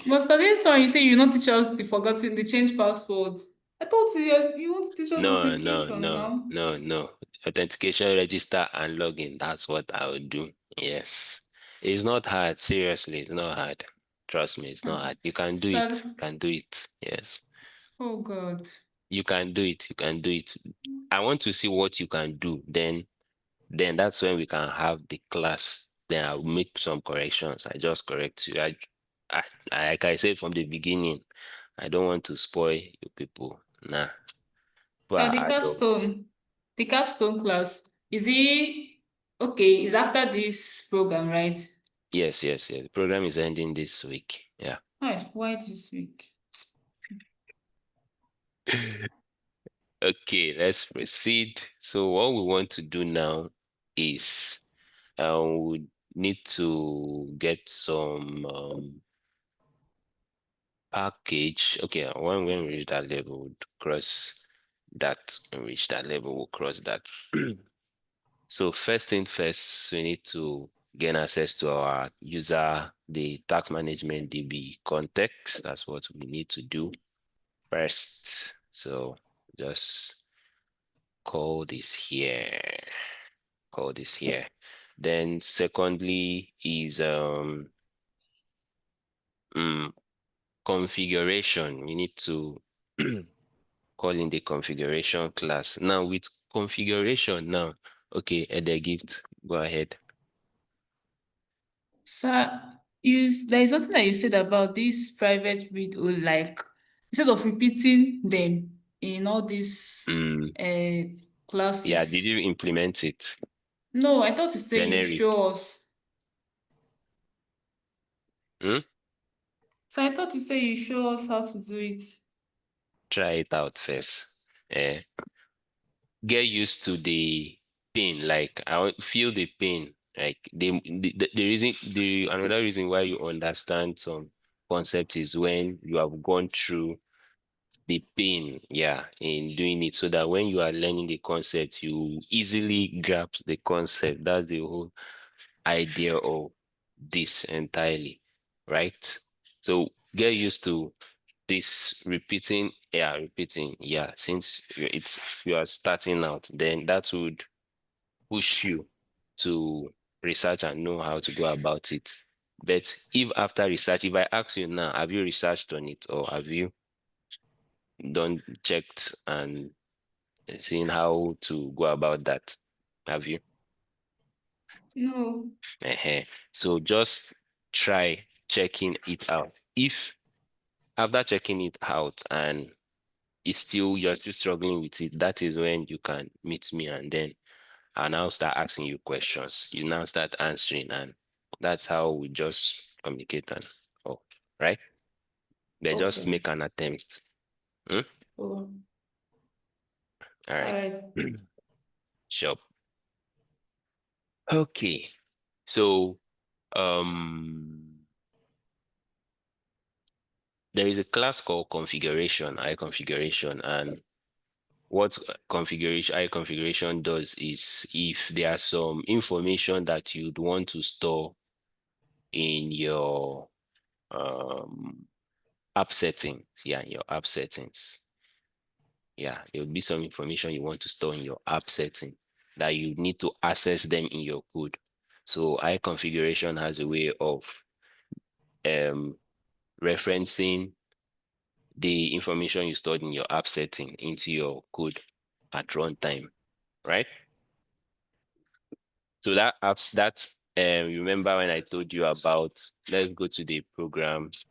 Master, this one you say you not teach us the change password. I thought you want to teach us authentication now. No. Authentication, register, and login. That's what I would do. Yes. It's not hard. Seriously, it's not hard. Trust me, it's not hard. You can do it. Sad. You can do it. Yes. Oh God. You can do it. You can do it. I want to see what you can do. Then that's when we can have the class. Then I'll make some corrections. I just correct you. Like I said from the beginning, I don't want to spoil you people. Nah, Uh, but the I don't. capstone, the capstone class, is it okay? Is after this program, right? Yes. The program is ending this week. Yeah. Why this week? Okay, let's proceed. So what we want to do now is we need to get some package. Okay, when we reach that level, we'll cross that. When we reach that level, we'll cross that. So first thing first, we need to gain access to our user, the tax management DB context. That's what we need to do first. So just call this here. Call this here. Then secondly is configuration. We need to call in the configuration class. Now with configuration now, okay, Ede Gift, go ahead. So there is something that you said about this private read or like instead of repeating them in all these Yeah, did classes. you implement it? No, I thought you say you Generic. show us. Hmm? So I thought you say you show us how to do it. Try it out first. Get used to the pain. Like feel the pain. Like the reason the another reason why you understand some concept is when you have gone through the pain, yeah, in doing it, so that when you are learning the concept, you easily grasp the concept. That's the whole idea of this entirely, right? So get used to this repeating, yeah, since you are starting out, then that would push you to research and know how to go about it. But if after research, if I ask you now, have you researched on it, or have you done checked and seen how to go about that? Have you? No. So just try checking it out. If after checking it out and you're still struggling with it, that is when you can meet me, and then I'll now start asking you questions. You now start answering, and that's how we just communicate and oh, right? They just Okay. make an attempt. Hmm? Oh, All all right. right. Sure. Okay. So there is a class called configuration, I configuration, and what I configuration does is if there are some information that you'd want to store in your app settings, yeah, in your app settings, yeah, there will be some information you want to store in your app setting that you need to access them in your code. So I configuration has a way of referencing the information you stored in your app setting into your code at runtime, right? So that apps that remember when I told you about, let's go to the program.cs.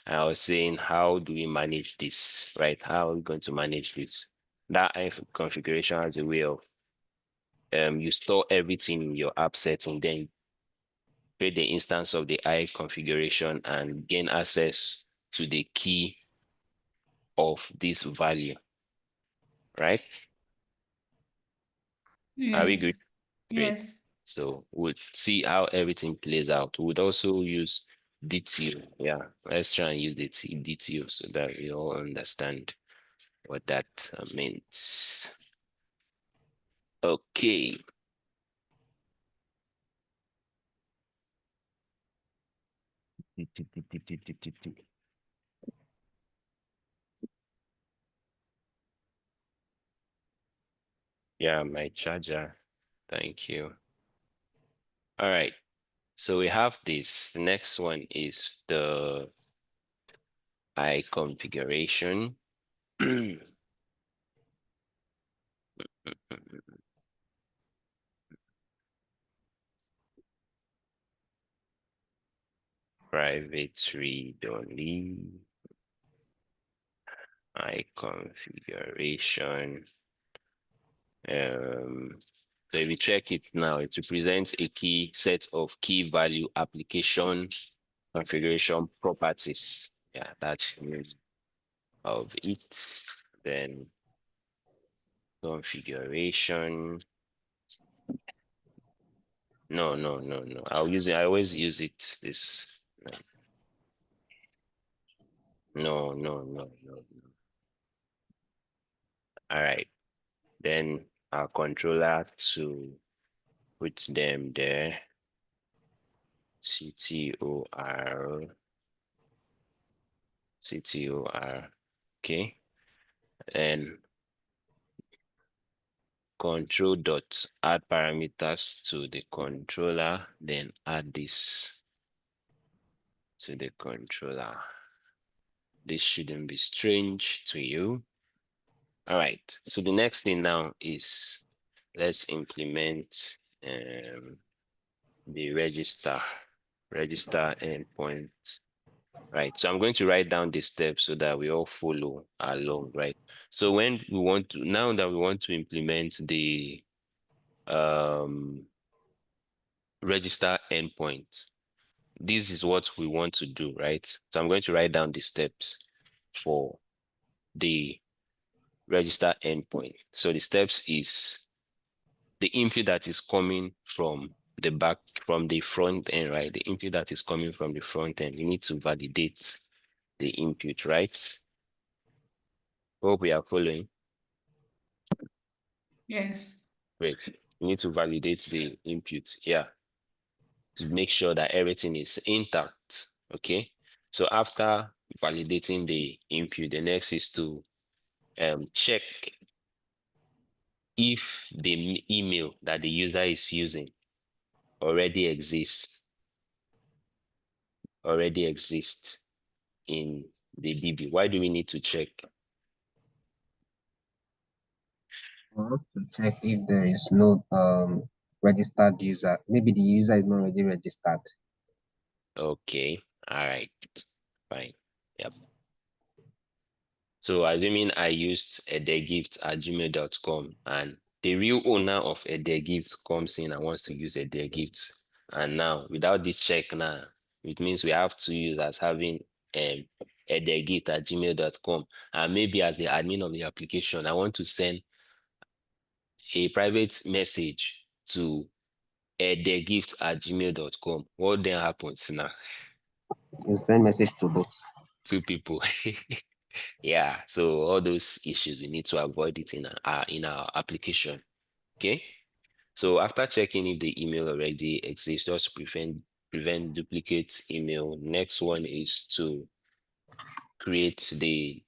I was saying, how do we manage this, right? How are we going to manage this? That configuration has a way of you store everything in your app setting, then create the instance of the I configuration and gain access to the key of this value, right? Are we good? Yes. Great. Yes. So we'll see how everything plays out. We'd also use DTO. Yeah, let's try and use the DTO so that we all understand what that means. Okay. Yeah, my charger. Thank you. All right. So we have this. The next one is the I configuration. Private read-only. I configuration. So if you check it now, it represents a key set of key value application configuration properties. Yeah, that's the name of it. Then configuration. No. I always use it. This. No. All right. Then our controller to put them there. CTOR. Okay. And control dot add parameters to the controller, then add this to the controller. This shouldn't be strange to you. All right. So the next thing now is let's implement the register endpoint. Right. So I'm going to write down the steps so that we all follow along, right? So when we want to, now that we want to implement the register endpoint, this is what we want to do, right? So I'm going to write down the steps for the register endpoint. So the steps is the input that is coming from the front end, right? The input that is coming from the front end, you need to validate the input, right? Hope we are following. Yes. Great. You need to validate the input, yeah, to make sure that everything is intact. Okay. So after validating the input, the next is to check if the email that the user is using already exists in the DB. Why do we need to check? We want to check if there is no registered user. Maybe the user is not already registered. Okay, all right, fine. Yep. So assuming I used edegift@gmail.com and the real owner of edegift comes in and wants to use edegift, and now without this check now, it means we have two users having edegift@gmail.com, and maybe as the admin of the application, I want to send a private message to edegift@gmail.com. What then happens now? You send message to both. Two people. Yeah, so all those issues we need to avoid it in our application. Okay, so after checking if the email already exists, just to prevent duplicate email. Next one is to create the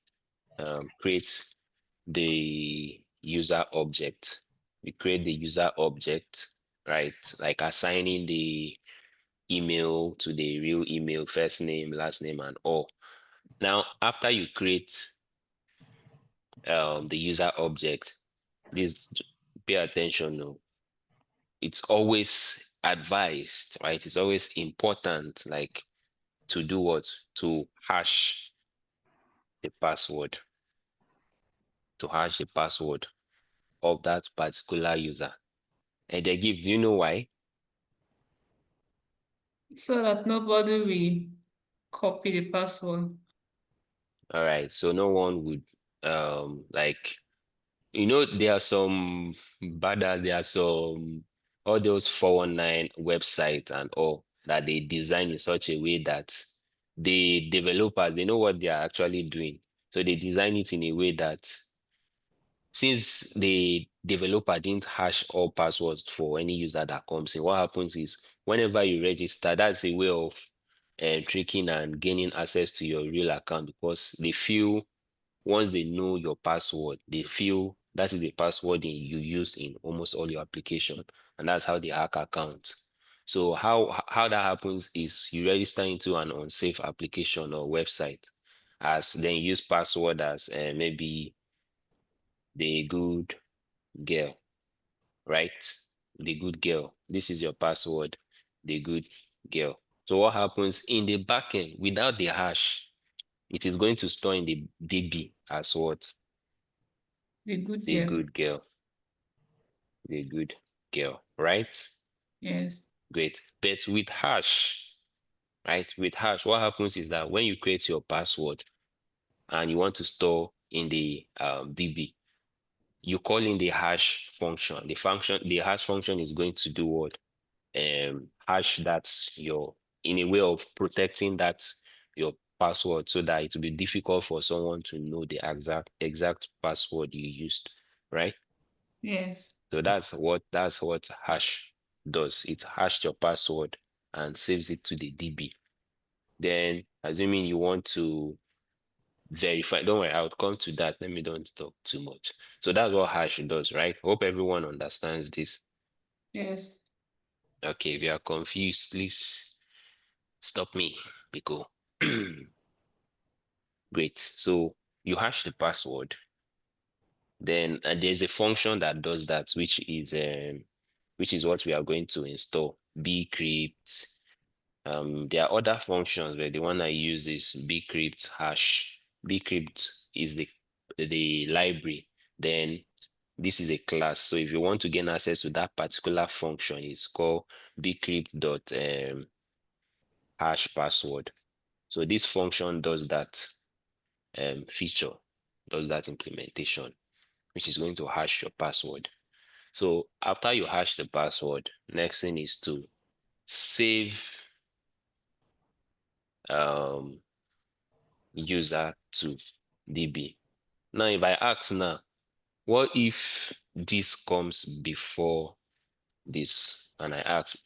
user object. We create the user object, right? Like assigning the email to the real email, first name, last name, and all. Now, after you create the user object, please pay attention. No, it's always advised, right? It's always important, like to do what? To hash the password, to hash the password of that particular user. And they give, do you know why? So that nobody will copy the password. All right, so no one would like, there are some there are some all those 419 websites and all that they design in such a way that the developers, they know what they are actually doing. So they design it in a way that since the developer didn't hash all passwords for any user that comes in, what happens is whenever you register, that's a way of tricking and gaining access to your real account, because they feel once they know your password, they feel that is the password you use in almost all your application, and that's how they hack accounts. So how that happens is you register into an unsafe application or website, as then use password as maybe the good girl, right? The good girl. This is your password, the good girl. So what happens in the backend without the hash? It is going to store in the DB as what? The good The girl. good girl. The good girl, right? Yes. Great. But with hash, right? With hash, what happens is that when you create your password and you want to store in the DB, you call in the hash function. The hash function is going to do what? Hash that's your in a way of protecting that your password so that it will be difficult for someone to know the exact password you used, right? Yes. So that's what hash does. It hashed your password and saves it to the DB. Then, assuming you want to verify, don't worry, I'll come to that. Let me don't talk too much. So that's what hash does, right? Hope everyone understands this. Yes. Okay, if you are confused, please stop me, Biko. Great. So you hash the password. Then there's a function that does that, which is what we are going to install. Bcrypt. There are other functions, but the one I use is bcrypt hash. Bcrypt is the library. Then this is a class. So if you want to gain access to that particular function, it's called bcrypt dot hash password. So this function does that feature, does that implementation. which is going to hash your password. So after you hash the password, next thing is to save user to DB. Now, if I ask now, what if this comes before this? And I ask,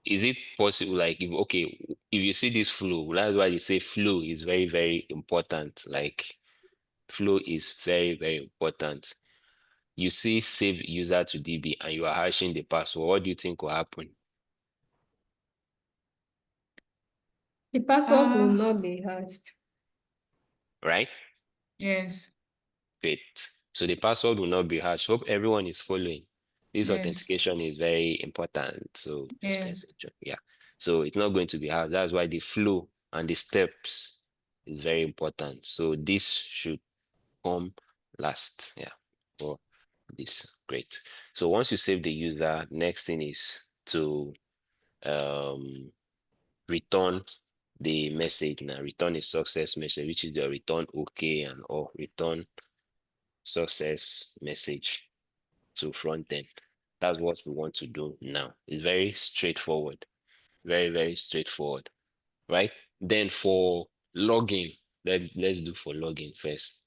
is it possible, like, if you see this flow, that's why they say flow is very, very important. Like, flow is very, very important. You see save user to DB and you are hashing the password. What do you think will happen? The password will not be hashed. Right? Yes. Great. So the password will not be hashed. Hope everyone is following. This Yes. authentication is very important. So just pay Yes. attention. Yeah. So it's not going to be hashed. That's why the flow and the steps is very important. So this should come last. Yeah. For this. Great. So once you save the user, next thing is to return the message. Now return a success message, which is your return okay and or return success message to front end. That's what we want to do now. It's very straightforward, very, very straightforward, right? Then for login, let's do for login first.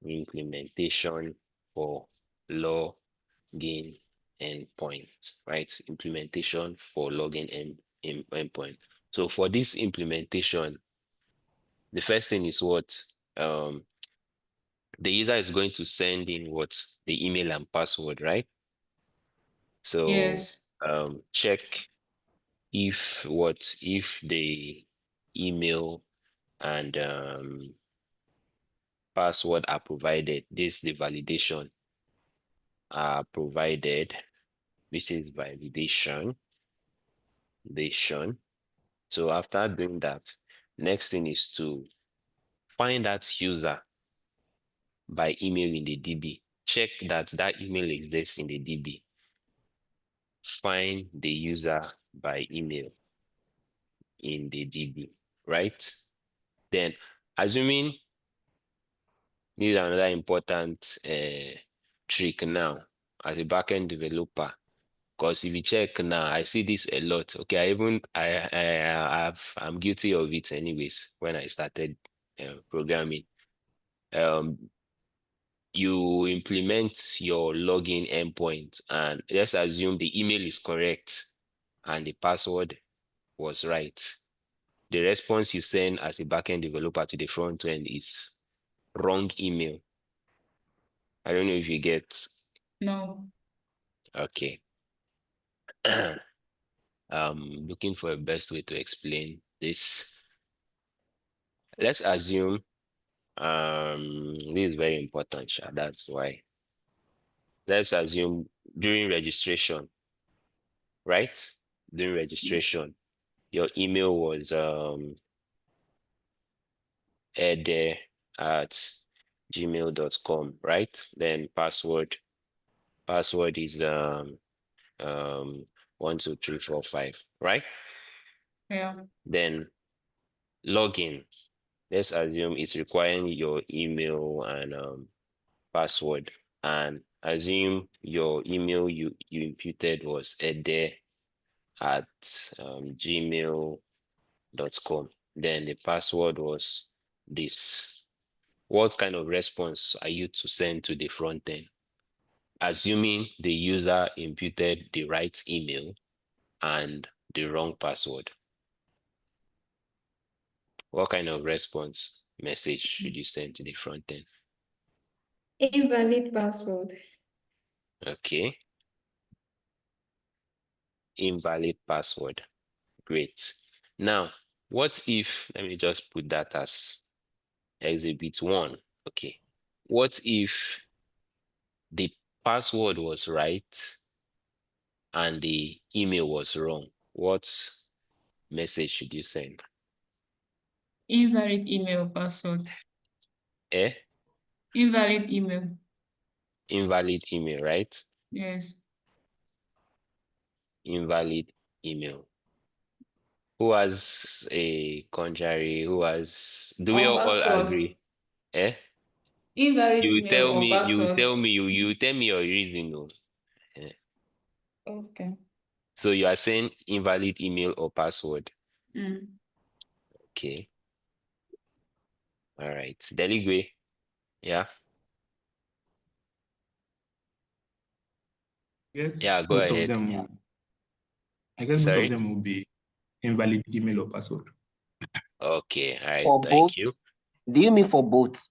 Implementation for login endpoint, right? Implementation for login endpoint. So for this implementation, the first thing is what the user is going to send in what the email and password, right? So Yes. check if the email and password are provided. This the validation are provided, which is validation. So after doing that, next thing is to find that user by email in the DB. Check that email exists in the DB. Find the user by email in the DB, right? Then, assuming this is another important trick now as a backend developer, because if you check now, I see this a lot. Okay, I'm guilty of it anyways. When I started programming, you implement your login endpoint, and let's assume the email is correct and the password was right. The response you send as a backend developer to the front end is wrong email. I don't know if you get. No. Okay. Looking for a best way to explain this. Let's assume this is very important, Sha. That's why. Let's assume during registration, right? During registration, your email was ede at gmail.com, right? Then password is 12345, right? Yeah. Then login. Let's assume it's requiring your email and password, and assume your email you imputed was ede at gmail.com. Then the password was this. What kind of response are you to send to the front end? Assuming the user imputed the right email and the wrong password. What kind of response message should you send to the front end? Invalid password. Okay. Invalid password. Great. Now, what if, let me just put that as exhibit 1. Okay. What if the password was right and the email was wrong? What message should you send? Invalid email password. Eh? Invalid email. Invalid email, right? Yes. Invalid email. Who has a contrary? Do we all Password. agree? Eh? Invalid You will email tell or me, password. you tell me your reason. No. Okay. So you are saying invalid email or password. Mm. Okay. All right. Deligwe. Yeah. Yes, Yeah, go both of ahead. them. I guess both of Sorry. them will be invalid email or password. Okay. All right. For both, Thank you. do you mean for both?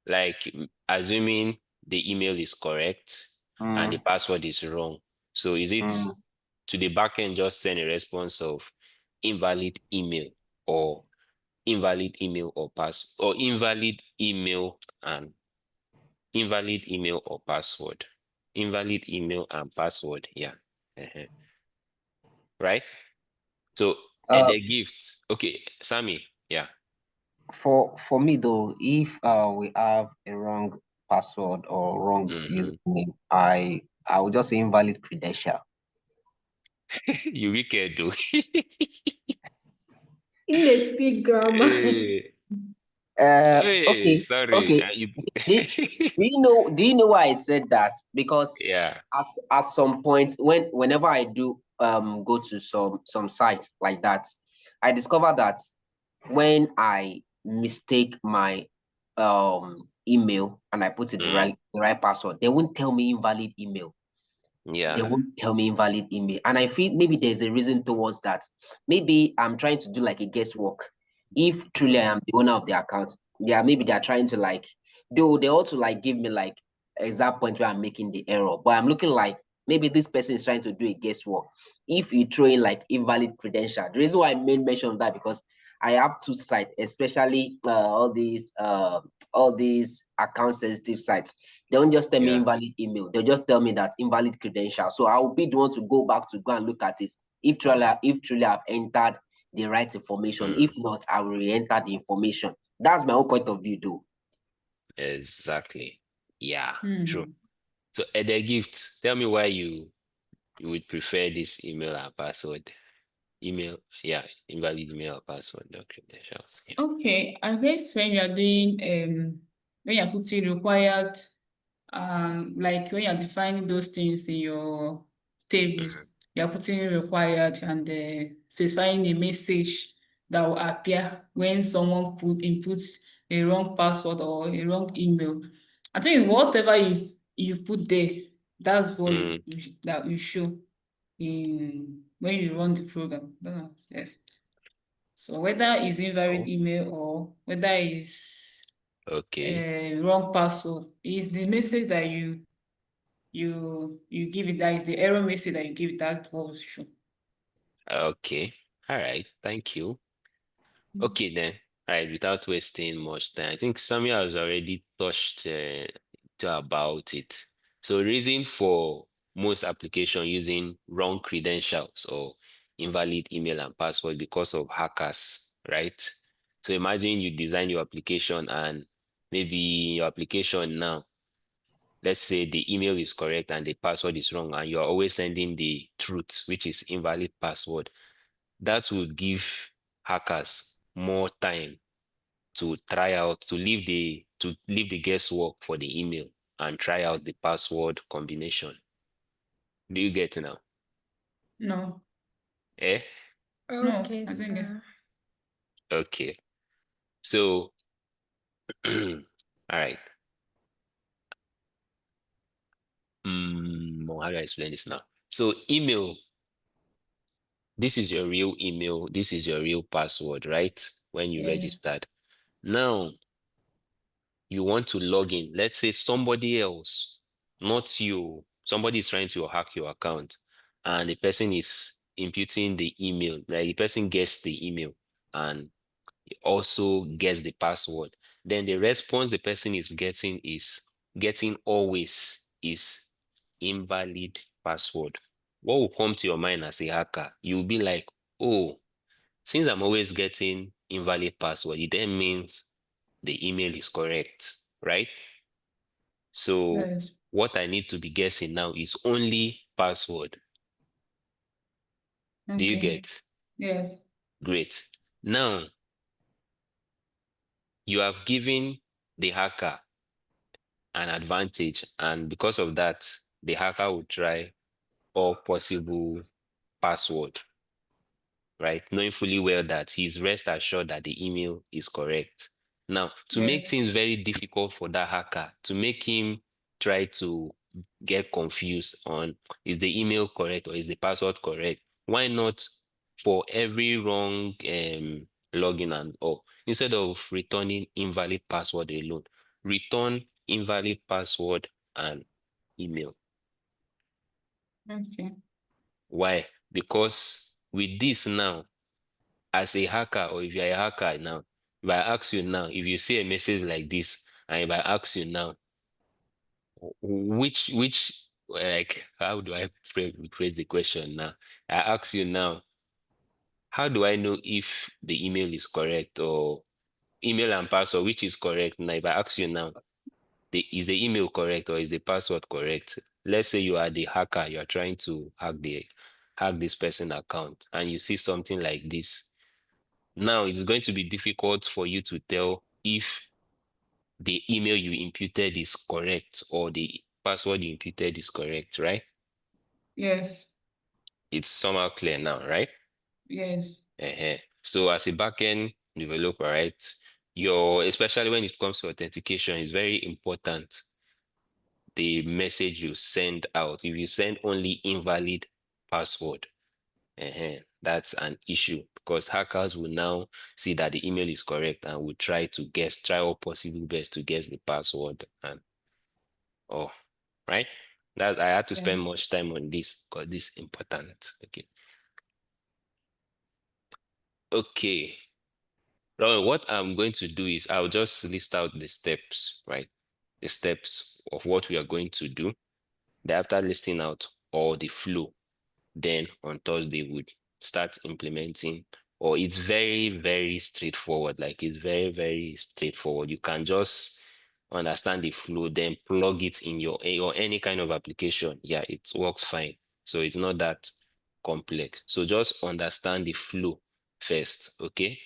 Like assuming the email is correct and the password is wrong. So is it to the backend just send a response of invalid email or invalid email or pass or invalid email or password? Invalid email and password. Yeah. Uh-huh. Right? So Uh, the gift. Okay, Sammy. Yeah. for me though, if we have a wrong password or wrong Mm-hmm. username, I will just say invalid credential. You wicked though. In they speak grammar. Hey. Hey, Okay, sorry. okay. Do you know why I said that? Because Yeah. at some point whenever I do go to some site like that, I discover that when I mistake my email and I put in Mm, the right password, they won't tell me invalid email. They yeah. won't tell me invalid email. And I feel maybe there's a reason towards that. Maybe I'm trying to do like a guesswork. If truly I am the owner of the account, yeah, maybe they're trying to like, though they also like give me like exact point where I'm making the error. But I'm looking like maybe this person is trying to do a guesswork. If you throw in like invalid credential, the reason why I made mention of that because I have two sites, especially all these account sensitive sites. They don't just tell me Yeah. invalid email. They just tell me that invalid credential. So I will be the one to go back to go and look at it. If truly I've entered the right information. Mm, If not, I will re-enter the information. That's my own point of view, though. exactly. Yeah, true. Mm. So the gift, tell me why you would prefer this email and password. Email, yeah, invalid email or password, no credentials. Yeah. Okay, I guess when you're doing when you're putting required like when you're defining those things in your tables, Mhm. you're putting required and specifying a message that will appear when someone inputs a wrong password or a wrong email. I think whatever you put there, that's what Mm, that you show in when you run the program. Yes. So whether it's invalid oh, email or whether it's okay. wrong password, is the message that you give it, that is the error message that you give it, that's what was shown. Okay. All right. Thank you. Okay then. All right. Without wasting much time, I think Samuel has already touched about it. So reason for most application using wrong credentials or invalid email and password because of hackers, right? So imagine you design your application and maybe your application now, let's say the email is correct and the password is wrong, and you're always sending the truth, which is invalid password. That would give hackers more time to try out to leave the guesswork for the email and try out the password combination. Do you get it now? No, Eh? no, Okay, I think sir. Okay. So all right. How do I explain this now? So email, this is your real email, this is your real password, right? When you yes. registered. Now you want to log in. Let's say somebody else, not you, somebody is trying to hack your account and the person is imputing the email, like the person gets the email and also gets the password. Then the response the person is getting always is invalid password. What will come to your mind as a hacker? You'll be like, oh, since I'm always getting invalid password, it then means the email is correct, right? So Yes. what I need to be guessing now is only password. Do you Okay. get? Yes. Great. Now you have given the hacker an advantage, and because of that, the hacker will try all possible password, right? Knowing fully well that he's rest assured that the email is correct. Now, to make Yes. things very difficult for that hacker, to make him try to get confused on is the email correct or is the password correct, why not for every wrong login and all, instead of returning invalid password alone, return invalid password and email. Okay. Why? Because with this now, as a hacker, or if you're a hacker now, if I ask you now, if you see a message like this, and if I ask you now, which like how do I phrase the question now? I ask you now, how do I know if the email is correct, or email and password, which is correct? Now, if I ask you now, is the email correct or is the password correct? Let's say you are the hacker, you are trying to hack this person account, and you see something like this. Now it's going to be difficult for you to tell if the email you imputed is correct or the password you imputed is correct, right? Yes. It's somehow clear now, right? Yes. So as a backend developer, right, especially when it comes to authentication, it's very important the message you send out. If you send only invalid password, that's an issue, because hackers will now see that the email is correct and will try all possible best to guess the password. And oh, right, that I had to Yeah. spend much time on this because this is important. Okay. Now what I'm going to do is I'll just list out the steps, right? The steps of what we are going to do. Then after listing out all the flow, then on Thursday would start implementing, or it's very, very straightforward. Like it's very, very straightforward. You can just understand the flow, then plug it in your or any kind of application. Yeah, it works fine. So it's not that complex. So just understand the flow first, okay?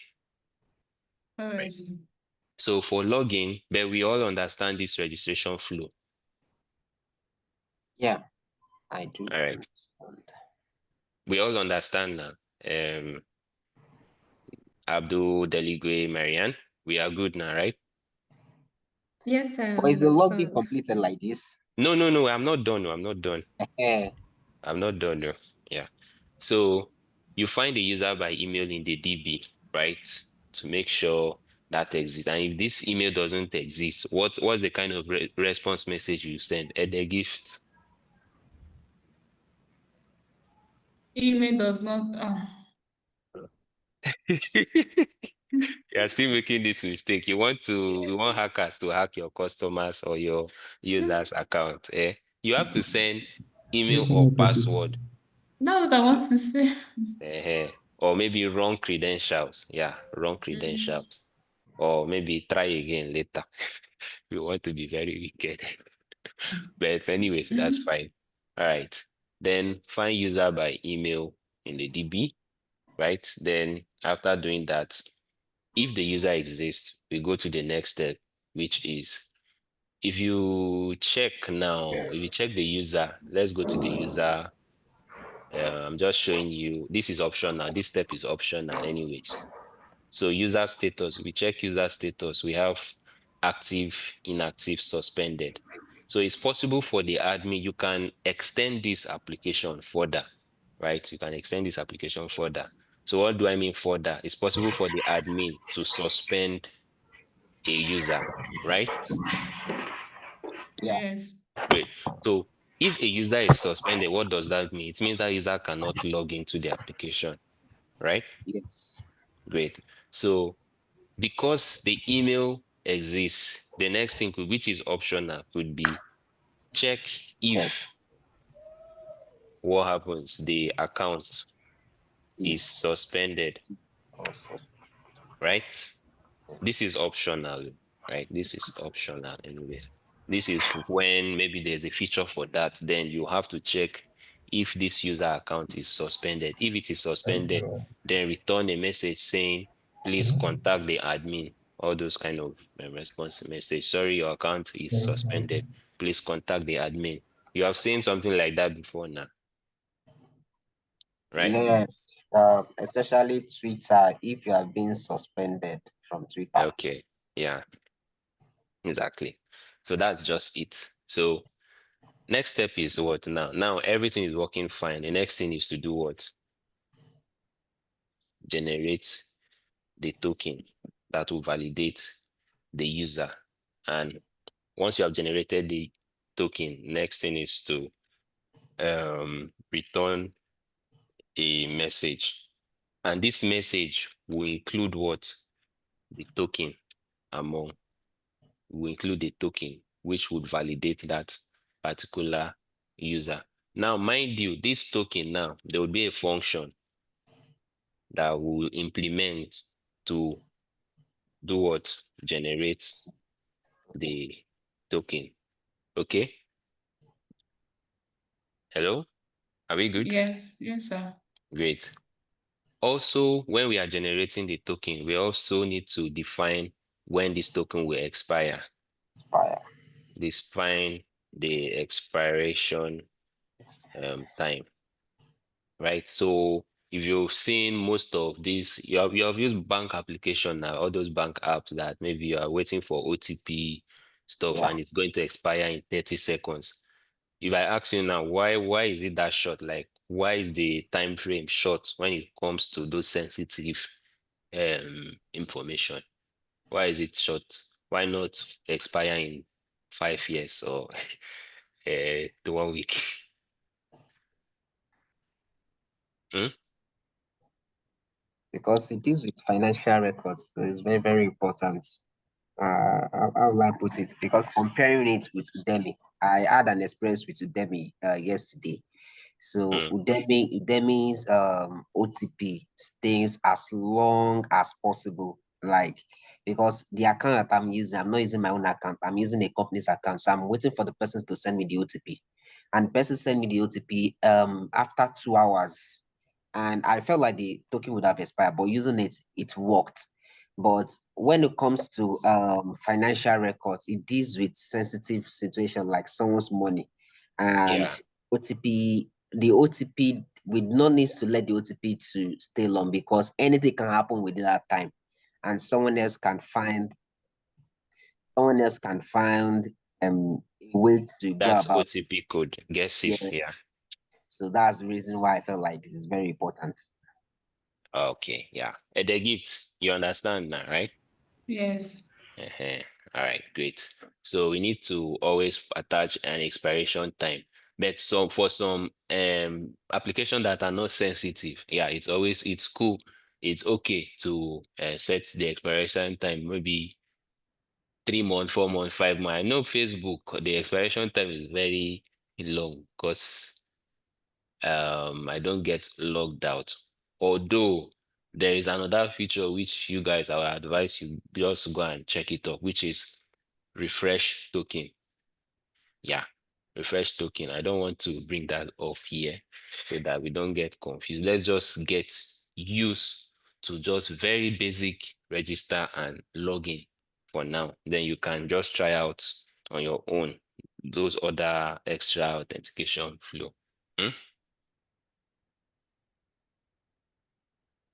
All Right. right. So for login, but we all understand this registration flow. Yeah, I do All right. understand. We all understand now. Abdul, Deligwe, Marianne, we are good now, right? Yes, I Or is the login understand. completed like this? No, I'm not done. No, I'm not done. Eh, I'm not done. No. Yeah. So you find the user by email in the DB, right? To make sure that exists. And if this email doesn't exist, what's the kind of response message you send? A gift. Email does not. You're still making this mistake. You want hackers to hack your customers or your users' account. You have to send email Yes, one or more process. password. That's what I want to say. Or maybe wrong credentials. Yeah, wrong Mm. credentials. Or maybe try again later. We want to be very wicked. But anyways, that's fine. All right. Then find user by email in the DB, right? Then after doing that, if the user exists, we go to the next step, which is if you check now, if you check the user, let's go to the user. I'm just showing you, this is optional. This step is optional anyways. So user status, we check user status. We have active, inactive, suspended. So it's possible for the admin, you can extend this application further, right? You can extend this application further. So what do I mean further? It's possible for the admin to suspend a user, right? yeah, Yes. Great. So if a user is suspended, what does that mean? It means that user cannot log into the application, right? yes. Great. So because the email exists, the next thing which is optional, could be check Check if what happens, the account is is suspended, also. right? This is optional, right? This is optional anyway. This is when maybe there's a feature for that, then you have to check if this user account is suspended. If it is suspended, then return a message saying, please contact the admin. all those kind of response message. Sorry, your account is suspended. Please contact the admin. You have seen something like that before now, right? Yes, especially Twitter, if you have been suspended from Twitter. Okay, yeah, exactly. So that's just it. So next step is what now? Now everything is working fine. The next thing is to do what? Generate the token that will validate the user. And once you have generated the token, next thing is to return a message. And this message will include what? The token among, will include the token, which would validate that particular user. Now, mind you, this token now, there will be a function that will implement to do what? Generate the token. Okay? Hello? Are we good? Yeah, yes, sir. Great. Also, when we are generating the token, we also need to define when this token will expire. Expire. Define the expiration time, right? So if you've seen most of these, you have used bank application now, all those bank apps that maybe you are waiting for OTP stuff Yeah. and it's going to expire in 30 seconds. If I ask you now, why is it that short? Like, why is the time frame short when it comes to those sensitive information? Why is it short? Why not expire in 5 years or the 1 week? Hmm? Because it deals with financial records, so it's very, very important. How will I put it? Because comparing it with Udemy, I had an experience with Udemy yesterday. So Hmm. Udemy's OTP stays as long as possible. Like, because the account that I'm using, I'm not using my own account, I'm using a company's account. So I'm waiting for the person to send me the OTP. And the person sent me the OTP after 2 hours. And I felt like the token would have expired, but using it, it worked. But when it comes to financial records, it deals with sensitive situation like someone's money and Yeah, OTP. The OTP, we don't need to let the OTP to stay long because anything can happen within that time, and someone else can find a way to go that's about OTP it. code. Guess Yeah. it. Yeah. So that's the reason why I felt like this is very important. Okay. Yeah. And the gift, you understand now, right? Yes. Uh-huh. All right, great. So we need to always attach an expiration time. But some for some application that are not sensitive, yeah, it's cool. It's okay to set the expiration time, maybe 3 months, 4 months, 5 months. I know Facebook, the expiration time is very long because I don't get logged out. Although there is another feature which you guys, I would advise you just go and check it up, which is refresh token. Yeah, refresh token. I don't want to bring that off here so that we don't get confused. Let's just get used to just very basic register and login for now. Then you can just try out on your own those other extra authentication flow. Hmm?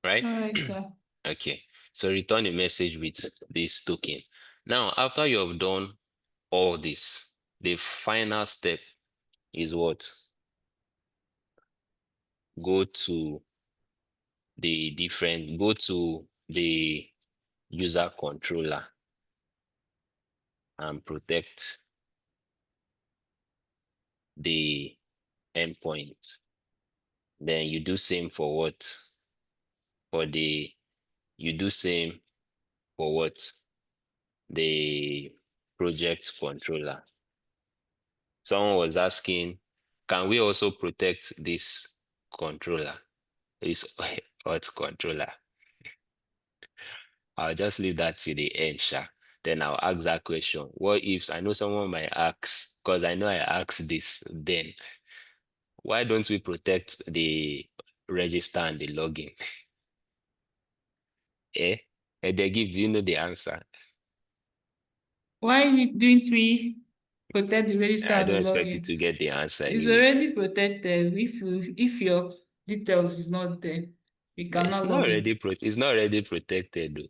Right? All right, sir. Okay. So return a message with this token. Now, after you have done all this, the final step is what? Go to go to the user controller and protect the endpoint. Then you do same for what? For the, you do same for what? The project controller. Someone was asking, can we also protect this controller? This hot controller. I'll just leave that to the end, Sha. Then I'll ask that question. What if I know someone might ask, because I know I asked this then, why don't we protect the register and the login? Eh? And they give, do you know the answer? Why didn't we protect the register I and the don't expect you login? to get the answer It's anyway. already protected. If your details is not there, you cannot log in. It's not already protected though.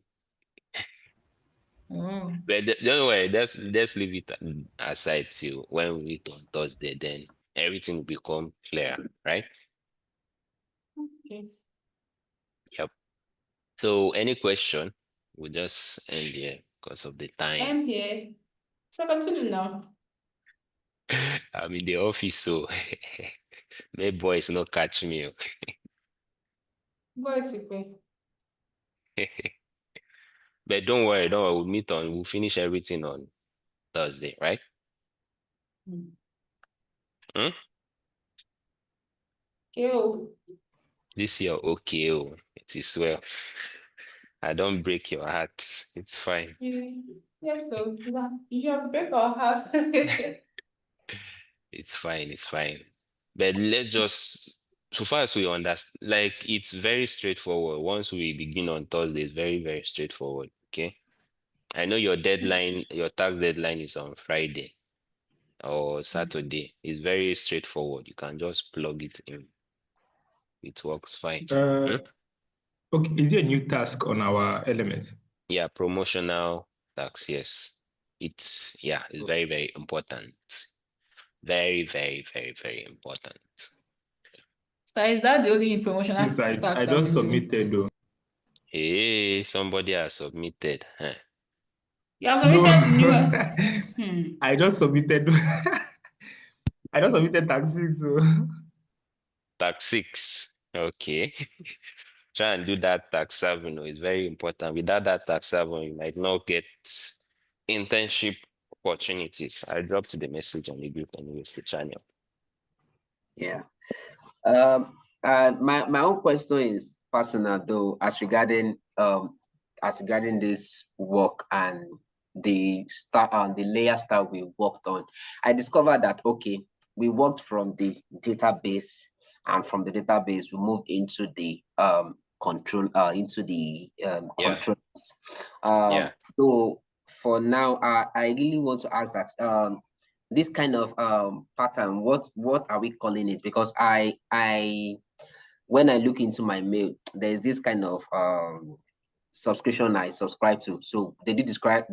Oh, But don't worry, let's leave it aside till when we meet on Thursday, then everything will become clear, right? okay. Yep. So any question? We'll just end here because of the time. And here. So continue now. I'm in the office, so my boys not catch me. Voice okay. But don't worry, we'll finish everything on Thursday, right? Hmm. Hmm? Okay. Oh. This year, okay, oh, it is well. I don't break your heart. It's fine. Yes, so you have break our house. It's fine. It's fine. But let's just, so far as we understand, like it's very straightforward. Once we begin on Thursday, it's very, very straightforward. Okay. I know your deadline, your tax deadline is on Friday or Saturday. It's very straightforward. You can just plug it in. It works fine. Hmm? Okay, is there a new task on our elements? Yeah, promotional tax, yes. It's very, very important. Very, very, very, very important. So is that the only promotional Please, I tax that just we do? submitted though. Hey, somebody has submitted. Huh? You have No, submitted the new. I just submitted. I just submitted tax 6. So. Tax 6. Okay. Try and do that tax 7. Oh, it's very important. Without that tax 7, you might not get internship opportunities. I dropped the message on the group anyways, the channel. Yeah. My own question is personal though, as regarding this work and the layers that we worked on. I discovered that okay, we worked from the database, and from the database we moved into the Yeah. controls. Yeah. So for now, I really want to ask that this kind of pattern, what are we calling it? Because I when I look into my mail, there's this kind of subscription I subscribe to. So they did describe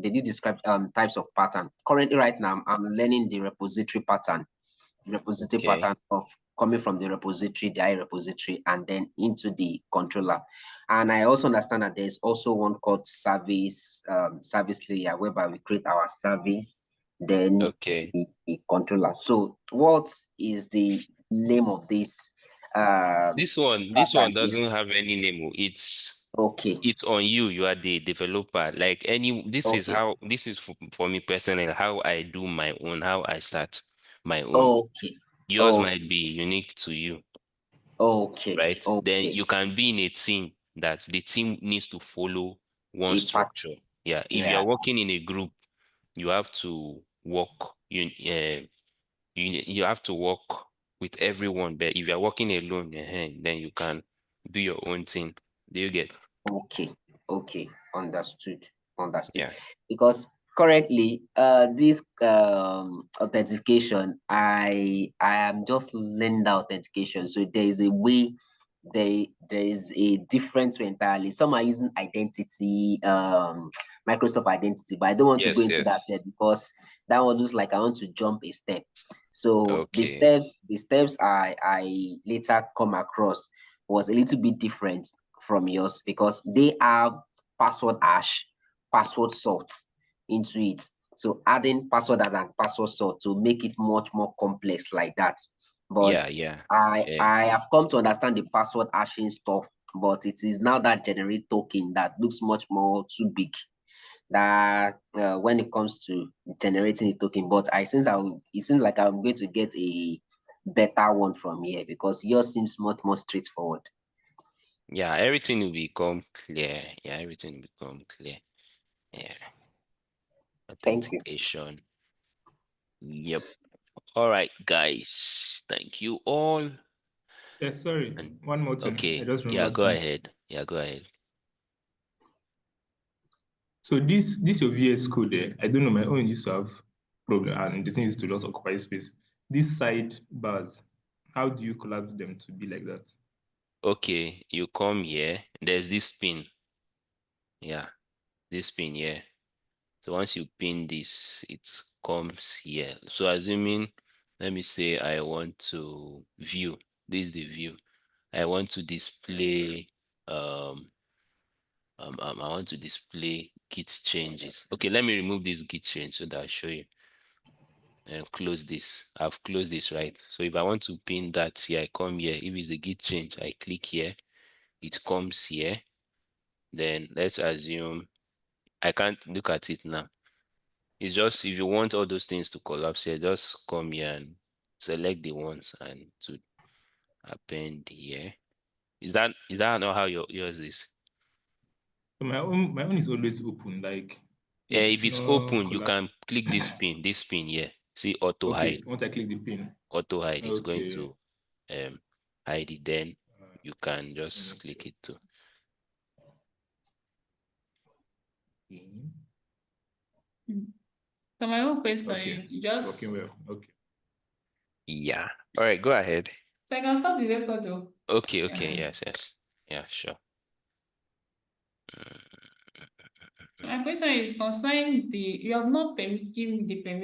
types of pattern. Currently right now I'm learning the repository pattern Okay. of coming from the repository, the I repository, and then into the controller. And I also understand that there's also one called service layer, whereby we create our service, then Okay. the controller. So what is the name of this This one pattern doesn't is? have any name. Oh. Okay, It's on you. You are the developer. Like okay, this is for me personally, how I do my own, how I start my own. okay, Yours okay, might be unique to you, okay, right? Then okay. you can be in a team that the team needs to follow one A part, structure. Yeah. If you yeah, are working in a group, you have to work, you have to work with everyone. But if you are working alone, then you can do your own thing. Do you get? okay, okay, understood. Yeah. Because currently, this authentication, I am just learning the authentication. So there is a way, there is a different way entirely. Some are using identity, Microsoft identity, but I don't want to go Yes, into that yes. yet because that one just like I want to jump a step. So Okay. the steps I later come across was a little bit different from yours because they have password hash, password sort into it. So adding password hash and password sort to make it much more complex like that. But Yeah, yeah. I have come to understand the password hashing stuff, but it is now that generate token that looks much more too big that when it comes to generating a token. But it seems like I'm going to get a better one from here because yours seems much more straightforward. Yeah, everything will become clear. Yeah, everything will become clear. Yeah. Thank you. Authentication. Yep. All right, guys. Thank you all. Yes, sorry. And One more thing. I okay. just Yeah, remembered go something. ahead. Yeah, go ahead. So this your VS Code there. I don't know. My own used to have problem, and the thing used to just occupy space. These side bars, how do you collapse them to be like that? Okay, you come here. There's this pin. Yeah, this pin here. So once you pin this, it comes here. So assuming, let me say I want to view. This is the view. I want to display I want to display git changes. Okay, let me remove this git change so that I'll show you. And close this. I've closed this, right? So if I want to pin that here, I come here. If it's the git change, I click here. It comes here. Then let's assume I can't look at it now. It's just if you want all those things to collapse here, just come here and select the ones and to append here. Is that not how yours is? So my own is always open. Like If it's it's no open, you collapse. can click this pin here. See auto Okay, hide. once I click the pin. Auto hide is going Okay. to hide it. Then Uh, you can let me just click check. it too. Pin. So my own question, Okay, you it's just working well. Okay. Yeah. All right, go ahead. so I can stop the record though. Okay, Yeah. yes. Yeah, sure. So my question is concerning you have not given me the permission